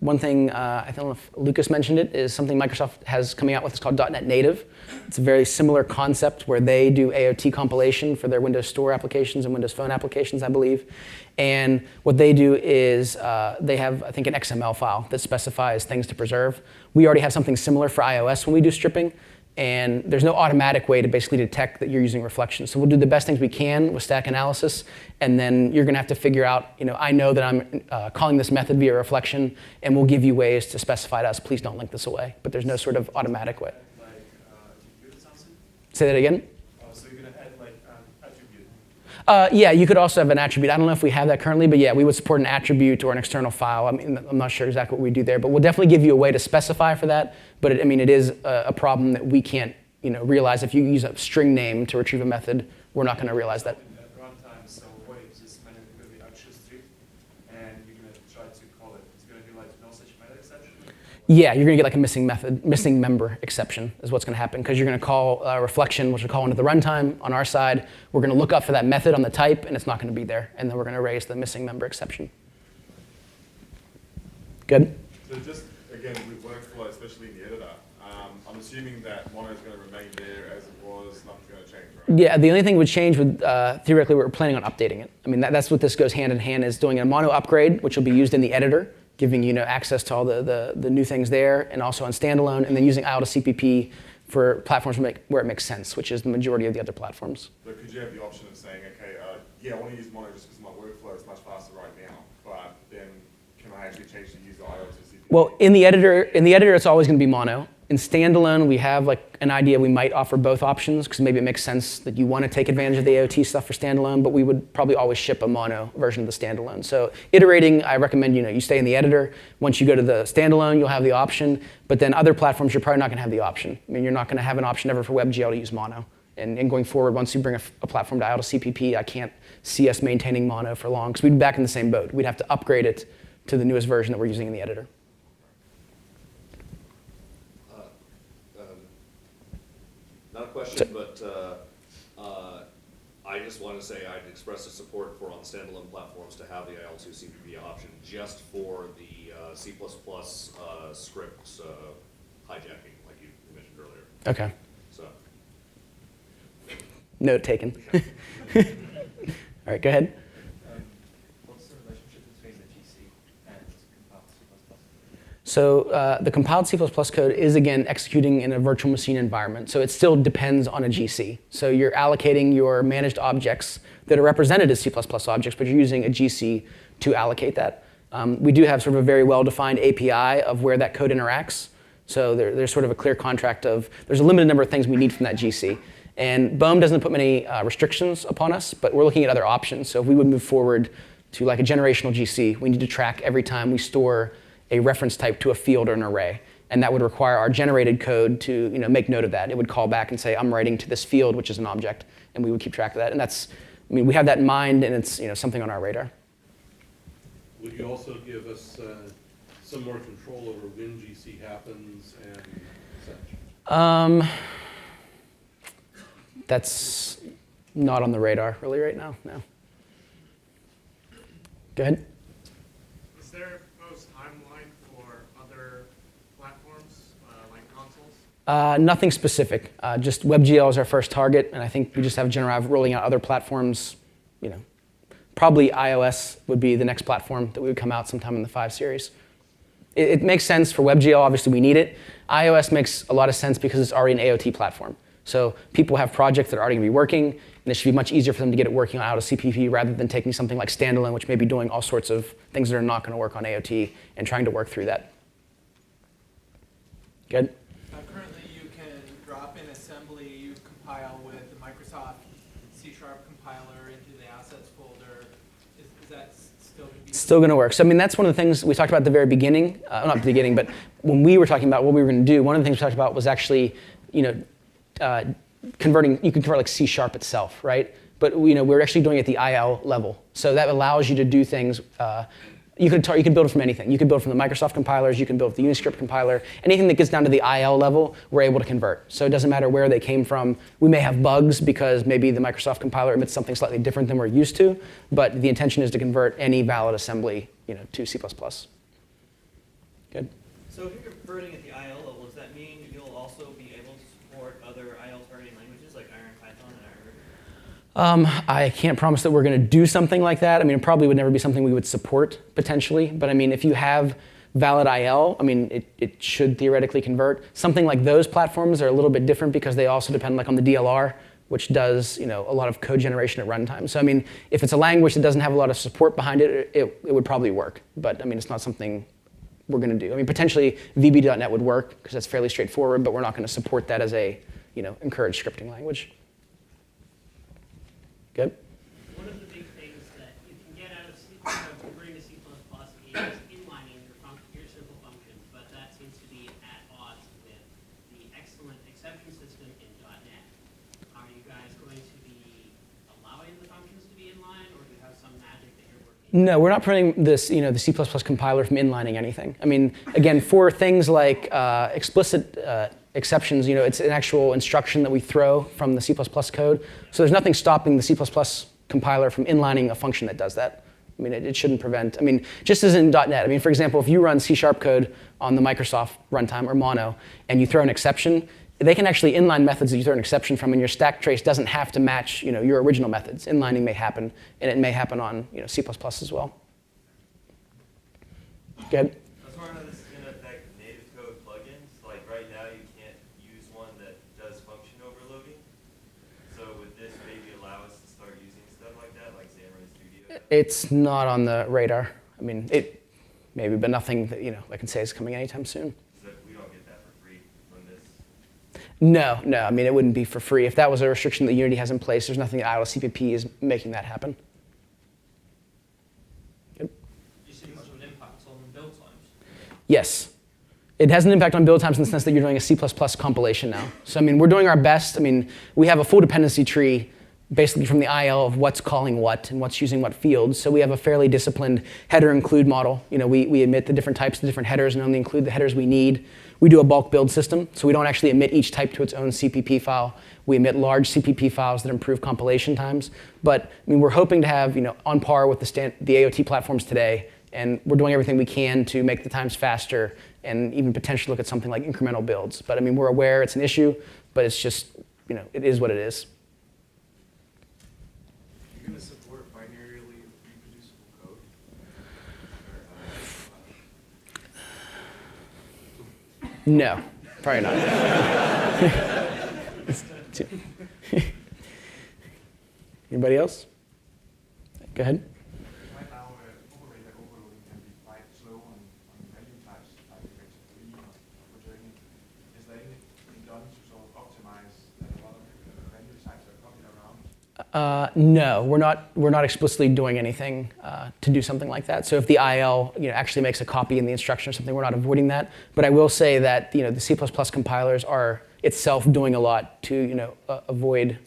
one thing, I don't know if Lucas mentioned it, is something Microsoft has coming out with. It's called .NET Native. It's a very similar concept where they do AOT compilation for their Windows Store applications and Windows Phone applications, I believe. And what they do is they have, I think, an XML file that specifies things to preserve. We already have something similar for iOS when we do stripping. And there's no automatic way to basically detect that you're using reflection. So we'll do the best things we can with stack analysis, and then you're going to have to figure out, I know that I'm calling this method via reflection, and we'll give you ways to specify to us, please don't link this away. But there's no sort of automatic way. Like attribute or something? Say that again? So you're going to add like an attribute? Yeah, you could also have an attribute. I don't know if we have that currently, but yeah, we would support an attribute or an external file. I mean, I'm not sure exactly what we do there, but we'll definitely give you a way to specify for that. But it is a problem that we can't realize. If you use a string name to retrieve a method, we're not going to realize that. At runtime, so what if this method is going to be actual string, and you're going to try to call it, it's going to be like no such method exception? Yeah, you're going to get like a missing member exception is what's going to happen, because you're going to call reflection, which will call into the runtime on our side. We're going to look up for that method on the type, and it's not going to be there. And then we're going to raise the missing member exception. Good? So just, again, with workflow, especially in the editor, I'm assuming that mono is going to remain there as it was, nothing's going to change, right? Yeah, the only thing would change would, theoretically, we're planning on updating it. I mean, that's what this goes hand in hand, is doing a mono upgrade, which will be used in the editor, giving access to all the new things there, and also on standalone, and then using IL2CPP for platforms where it makes sense, which is the majority of the other platforms. So could you have the option of saying, okay, yeah, I want to use mono just because my workflow is much faster right now, but then can I actually change to use the IL2CPP? Well, in the editor, it's always going to be mono. In standalone, we have like an idea we might offer both options, because maybe it makes sense that you want to take advantage of the AOT stuff for standalone, but we would probably always ship a mono version of the standalone. So iterating, I recommend you stay in the editor. Once you go to the standalone, you'll have the option, but then other platforms, you're probably not going to have the option. I mean, you're not going to have an option ever for WebGL to use mono. And going forward, once you bring a platform to IL2CPP, I can't see us maintaining mono for long, because we'd be back in the same boat. We'd have to upgrade it to the newest version that we're using in the editor. Not a question, but I just want to say I'd express a support for on the standalone platforms to have the IL2CPP option just for the C++ scripts hijacking, like you mentioned earlier. Okay. So. Note taken. All right, go ahead. What's the relationship between the GC and compiled C++? So the compiled C++ code is, again, executing in a virtual machine environment. So it still depends on a GC. So you're allocating your managed objects that are represented as C++ objects, but you're using a GC to allocate that. We do have sort of a very well-defined API of where that code interacts. So there's sort of a clear contract of, there's a limited number of things we need from that GC. And BOEM doesn't put many restrictions upon us, but we're looking at other options. So if we would move forward to like a generational GC, we need to track every time we store a reference type to a field or an array. And that would require our generated code to make note of that. It would call back and say, I'm writing to this field, which is an object. And we would keep track of that. And that's, we have that in mind, and it's something on our radar. Would you also give us some more control over when GC happens and such? That's not on the radar really right now, no. Go ahead. Is there a proposed timeline for other platforms, like consoles? Nothing specific. Just WebGL is our first target, and I think we just have general rolling out other platforms. Probably iOS would be the next platform that would come out sometime in the 5 series. It makes sense for WebGL, obviously we need it. iOS makes a lot of sense because it's already an AOT platform. So people have projects that are already going to be working, and it should be much easier for them to get it working on IL2CPP rather than taking something like standalone, which may be doing all sorts of things that are not going to work on AOT, and trying to work through that. Good? Currently, you can drop in assembly, you compile with the Microsoft C# compiler into the assets folder. Is that still going to be? Still going to work. So that's one of the things we talked about at the very beginning. Not the beginning, but when we were talking about what we were going to do, one of the things we talked about was actually, converting. You can convert like C# itself, right? But we're actually doing it at the IL level. So that allows you to do things. You can build it from anything. You can build from the Microsoft compilers. You can build the Uniscript compiler. Anything that gets down to the IL level, we're able to convert. So it doesn't matter where they came from. We may have bugs because maybe the Microsoft compiler emits something slightly different than we're used to. But the intention is to convert any valid assembly, to C++. Good. So if you're converting at the IL level, does that mean you'll also be able to support other IL targeting languages like Iron Python and Iron? I can't promise that we're going to do something like that. I mean, it probably would never be something we would support potentially. But I mean, if you have valid IL, I mean, it should theoretically convert. Something like those platforms are a little bit different because they also depend like on the DLR, which does a lot of code generation at runtime. So I mean, if it's a language that doesn't have a lot of support behind it, it would probably work. But I mean, it's not something we're going to do. I mean, potentially VB.NET would work because that's fairly straightforward, but we're not going to support that as a encouraged scripting language. Good. One of the big things that you can get out of converting to C++ is inlining your simple functions, but that seems to be at odds with the excellent exception system in .NET. Are you guys going to be allowing the functions to be inline, or do you have some magic that you're working on? No, we're not preventing this, the C++ compiler from inlining anything. I mean, again, for things like explicit exceptions, it's an actual instruction that we throw from the C++ code. So there's nothing stopping the C++ compiler from inlining a function that does that. I mean, it shouldn't prevent. I mean, just as in .NET. I mean, for example, if you run C# code on the Microsoft runtime or Mono, and you throw an exception, they can actually inline methods that you throw an exception from, and your stack trace doesn't have to match, your original methods. Inlining may happen, and it may happen on, C++ as well. Go ahead. I was wondering if this is going to affect native code plugins. Like right now, you can't use one that does function overloading. So would this maybe allow us to start using stuff like that, like Xamarin Studio? It's not on the radar. I mean, it maybe, but nothing that I can say is coming anytime soon. So we don't get that for free from this? No. I mean, it wouldn't be for free. If that was a restriction that Unity has in place, there's nothing that IL2CPP is making that happen. Good. Do you see much of an impact on build times? Yes. It has an impact on build times in the sense that you're doing a C++ compilation now. So, I mean, we're doing our best. I mean, we have a full dependency tree basically from the IL of what's calling what and what's using what fields. So we have a fairly disciplined header include model. We emit the different types of different headers and only include the headers we need. We do a bulk build system, so we don't actually emit each type to its own CPP file. We emit large CPP files that improve compilation times. But I mean, we're hoping to have on par with the AOT platforms today, and we're doing everything we can to make the times faster and even potentially look at something like incremental builds. But I mean, we're aware it's an issue, but it's just it is what it is. You're going to support binarily reproducible code? No, probably not. Anybody else? Go ahead. Right now, overloading can be quite slow on value types, like vector 3 or journey. Is there anything done to sort of optimize that a lot of value types are coming around? No, we're not explicitly doing anything to do something like that. So if the IL actually makes a copy in the instruction or something, we're not avoiding that. But I will say that the C++ compilers are itself doing a lot to avoid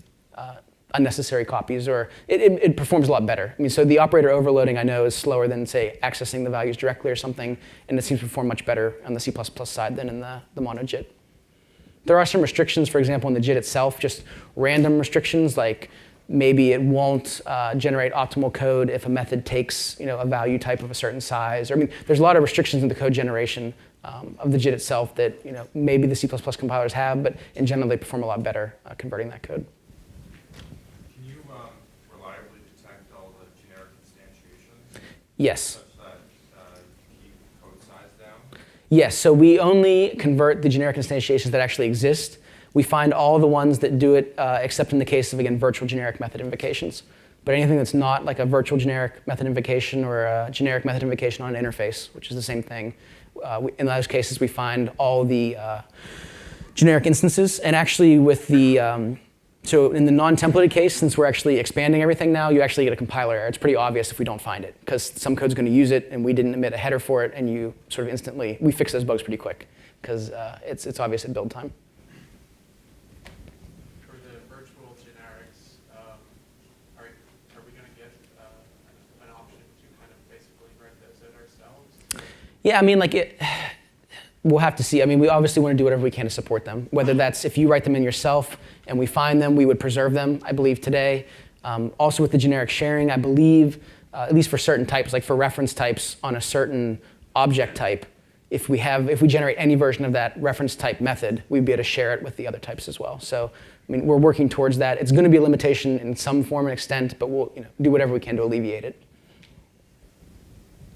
unnecessary copies, or it performs a lot better. I mean, so the operator overloading I know is slower than say accessing the values directly or something, and it seems to perform much better on the C++ side than in the mono JIT. There are some restrictions, for example, in the JIT itself, just random restrictions like maybe it won't generate optimal code if a method takes a value type of a certain size. Or, I mean, there's a lot of restrictions in the code generation of the JIT itself that maybe the C++ compilers have, but in general they perform a lot better converting that code. Can you reliably detect all the generic instantiations? Yes. Such that you keep code size down? Yes, so we only convert the generic instantiations that actually exist. We find all the ones that do it, except in the case of, again, virtual generic method invocations. But anything that's not like a virtual generic method invocation or a generic method invocation on an interface, which is the same thing, in those cases we find all the generic instances. And actually with the, so in the non-templated case, since we're actually expanding everything now, you actually get a compiler error. It's pretty obvious if we don't find it, because some code's going to use it and we didn't emit a header for it, and you sort of instantly, we fix those bugs pretty quick, because it's obvious at build time. Are we going to get an option to kind of basically write those in ourselves? Yeah, I mean, we'll have to see. I mean, we obviously want to do whatever we can to support them. Whether that's if you write them in yourself and we find them, we would preserve them, I believe, today. Also with the generic sharing, I believe, at least for certain types, like for reference types on a certain object type, if we generate any version of that reference type method, we'd be able to share it with the other types as well. So, I mean, we're working towards that. It's going to be a limitation in some form and extent, but we'll do whatever we can to alleviate it.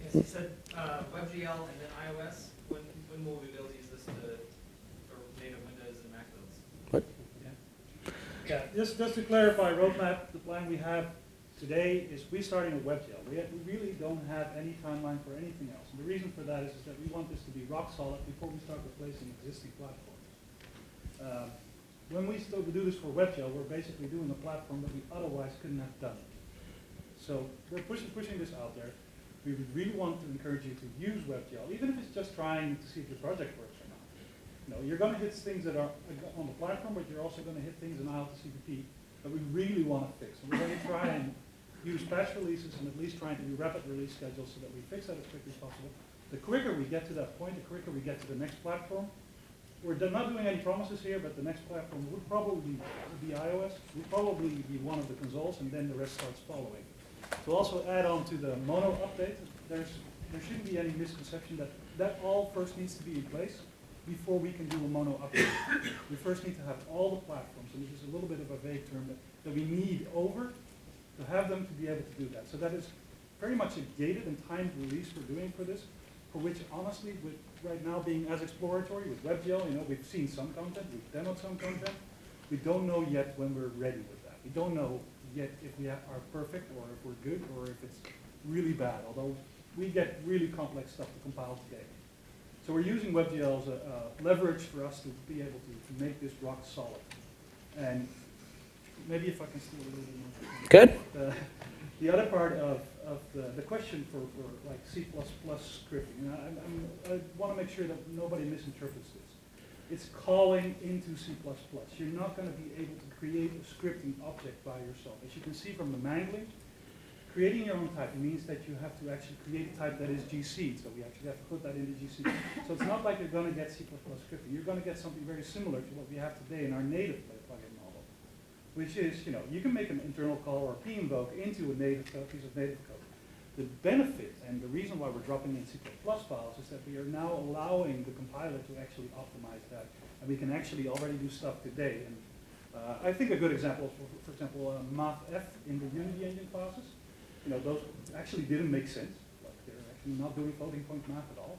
Yes, you said WebGL and then iOS. When will we be able to use this for native Windows and Mac builds? What? Yeah, just to clarify, roadmap, the plan we have today is we're starting with WebGL. We really don't have any timeline for anything else. And the reason for that is that we want this to be rock solid before we start replacing existing platforms. When we still do this for WebGL, we're basically doing a platform that we otherwise couldn't have done. So we're pushing this out there. We would really want to encourage you to use WebGL, even if it's just trying to see if your project works or not. You're going to hit things that are on the platform, but you're also going to hit things in IL2CPP that we really want to fix. And we're going to try and use patch releases and at least trying to do rapid release schedules so that we fix that as quickly as possible. The quicker we get to that point, the quicker we get to the next platform. We're not doing any promises here, but the next platform would probably be iOS, would probably be one of the consoles, and then the rest starts following. To also add on to the mono update, there shouldn't be any misconception that all first needs to be in place before we can do a mono update. We first need to have all the platforms, and this is a little bit of a vague term, that we need over to have them to be able to do that. So that is very much a gated and timed release we're doing for this, for which honestly, with right now being as exploratory with WebGL, we've seen some content, we've demoed some content. We don't know yet when we're ready with that. We don't know yet if we are perfect or if we're good or if it's really bad, although we get really complex stuff to compile today. So we're using WebGL as a leverage for us to be able to make this rock solid. And maybe if I can steal a little bit more. Good. The other part of the question for like C++ scripting, I want to make sure that nobody misinterprets this. It's calling into C++. You're not going to be able to create a scripting object by yourself. As you can see from the mangling, creating your own type means that you have to actually create a type that is GC. So we actually have to put that into GC. So it's not like you're going to get C++ scripting. You're going to get something very similar to what we have today in our native plugin model, which is, you can make an internal call or a pinvoke into a native piece of native code. The benefit and the reason why we're dropping in C++ files is that we are now allowing the compiler to actually optimize that. And we can actually already do stuff today. And I think a good example is, for example, mathf in the Unity engine classes. Those actually didn't make sense. Like they're actually not doing floating point math at all.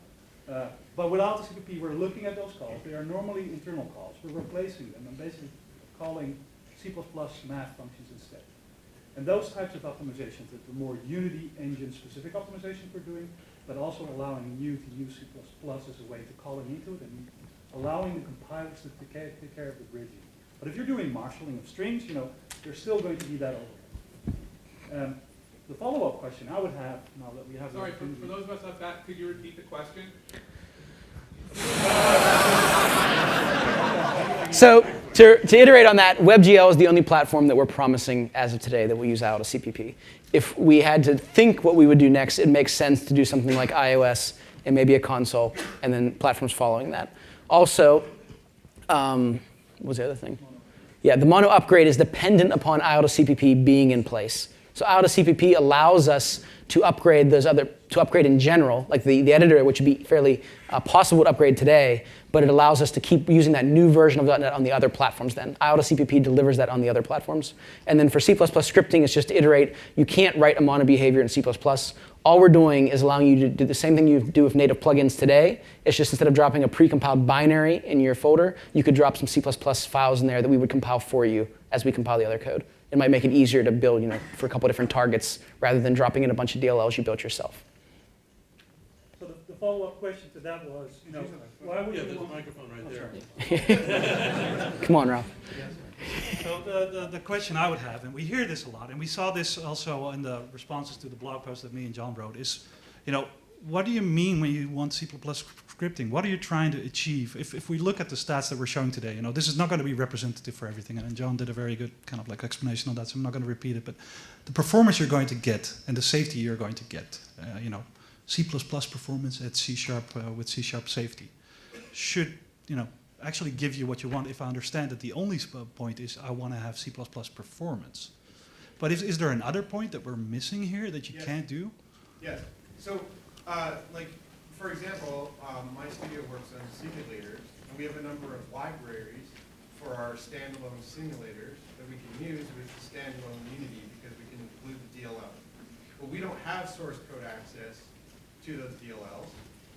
But without the CPP, we're looking at those calls. They are normally internal calls. We're replacing them and basically calling C++ math functions instead. And those types of optimizations, the more Unity engine specific optimizations we're doing, but also allowing you to use C++ as a way to calling into it and allowing the compilers to take care of the bridging. But if you're doing marshalling of strings, there's still going to be that overhead. The follow-up question I would have, now that we have... Sorry, for those of us up back, could you repeat the question? So to iterate on that, WebGL is the only platform that we're promising as of today that will use IL2CPP. If we had to think what we would do next, it makes sense to do something like iOS and maybe a console, and then platforms following that. Also, what was the other thing? Yeah, the mono upgrade is dependent upon IL2CPP being in place. So IL2CPP allows us to upgrade to upgrade in general, like the editor, which would be fairly possible to upgrade today, but it allows us to keep using that new version of .NET on the other platforms then. IL2CPP delivers that on the other platforms. And then for C++ scripting, it's just to iterate. You can't write a mono behavior in C++. All we're doing is allowing you to do the same thing you do with native plugins today. It's just instead of dropping a precompiled binary in your folder, you could drop some C++ files in there that we would compile for you as we compile the other code. It might make it easier to build, for a couple different targets rather than dropping in a bunch of DLLs you built yourself. So the follow-up question to that was, why would you... there's a microphone right there. Come on, Ralph. So the question I would have, and we hear this a lot, and we saw this also in the responses to the blog post that me and John wrote, is, what do you mean when you want C++ scripting? What are you trying to achieve? If we look at the stats that we're showing today, this is not going to be representative for everything, and John did a very good kind of like explanation on that, so I'm not going to repeat it, but the performance you're going to get and the safety you're going to get, C++ performance at C# with C# safety should, actually give you what you want, if I understand that the only point is I want to have C++ performance. But is there another point that we're missing here that you can't do? Yes. So, for example, my studio works on simulators, and we have a number of libraries for our standalone simulators that we can use with standalone Unity because we can include the DLL. But we don't have source code access to those DLLs,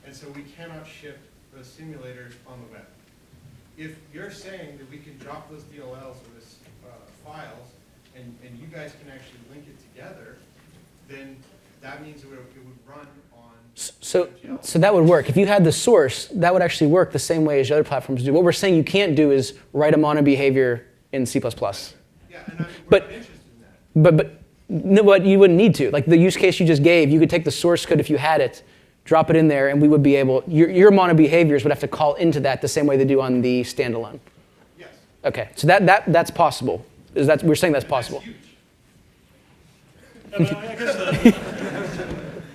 and so we cannot ship those simulators on the web. If you're saying that we can drop those DLLs or this files, and you guys can actually link it together, then that means it would run on So that would work. If you had the source, that would actually work the same way as the other platforms do. What we're saying you can't do is write a mono behavior in C++. Yeah, and we're But- not interested in that. But no, but you wouldn't need to. Like the use case you just gave, you could take the source code if you had it, drop it in there, and we would be able, your mono behaviors would have to call into that the same way they do on the standalone. Yes. Okay, so that's possible. We're saying that's possible. Yeah, but I guess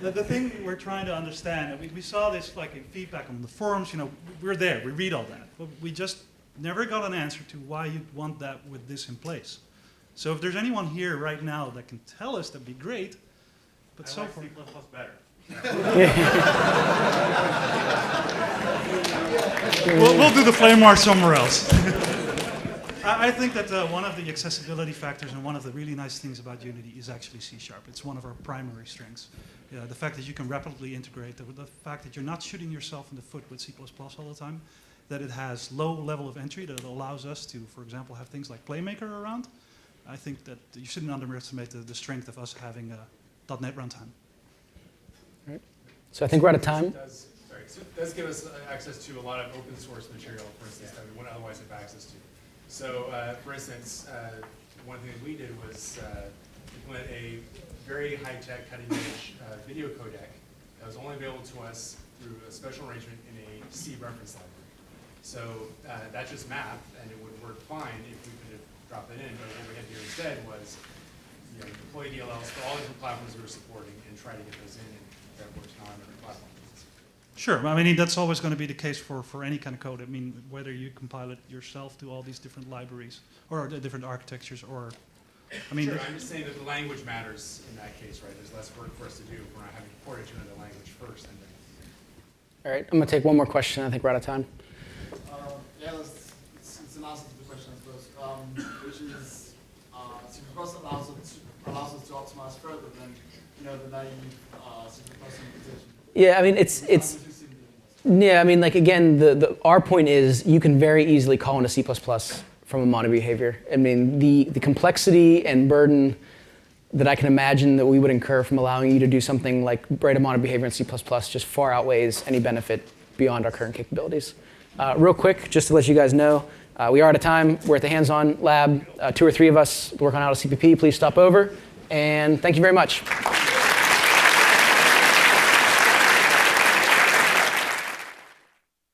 the thing we're trying to understand, and we saw this like in feedback on the forums, we're there, we read all that, but we just never got an answer to why you'd want that with this in place. So if there's anyone here right now that can tell us, that'd be great. But so far, better. we'll do the flame war somewhere else. I think that one of the accessibility factors and one of the really nice things about Unity is actually C#. It's one of our primary strengths. The fact that you can rapidly integrate, the fact that you're not shooting yourself in the foot with C++ all the time, that it has low level of entry, that it allows us to, for example, have things like Playmaker around. I think that you shouldn't underestimate the strength of us having a .NET runtime. Right. So I think we're out of time. So it does give us access to a lot of open source material, for instance, that we wouldn't otherwise have access to. So, for instance, one thing that we did was implement a very high-tech, cutting-edge video codec that was only available to us through a special arrangement in a C reference library. So that's just math, and it would work fine if we could have dropped it in. But what we had to do instead was deploy DLLs for all different platforms we were supporting and try to get those in, and that works now on every platform. Sure, I mean, that's always going to be the case for any kind of code. I mean, whether you compile it yourself to all these different libraries or the different architectures, or, I mean... Sure, I'm just saying that the language matters in that case, right? There's less work for us to do if we're not having to port it to another language first. And then... All right, I'm going to take one more question. I think we're out of time. Yeah, it's an answer to the question, I suppose, which is, C++ allows us to optimize further than, the naive C++ implementation. Yeah, I mean, yeah, I mean, like, again, our point is you can very easily call into C++ from a mono behavior. I mean, the complexity and burden that I can imagine that we would incur from allowing you to do something like write a mono behavior in C++ just far outweighs any benefit beyond our current capabilities. Real quick, just to let you guys know, we are out of time. We're at the hands-on lab. 2 or 3 of us work on IL2CPP. Please stop over. And thank you very much.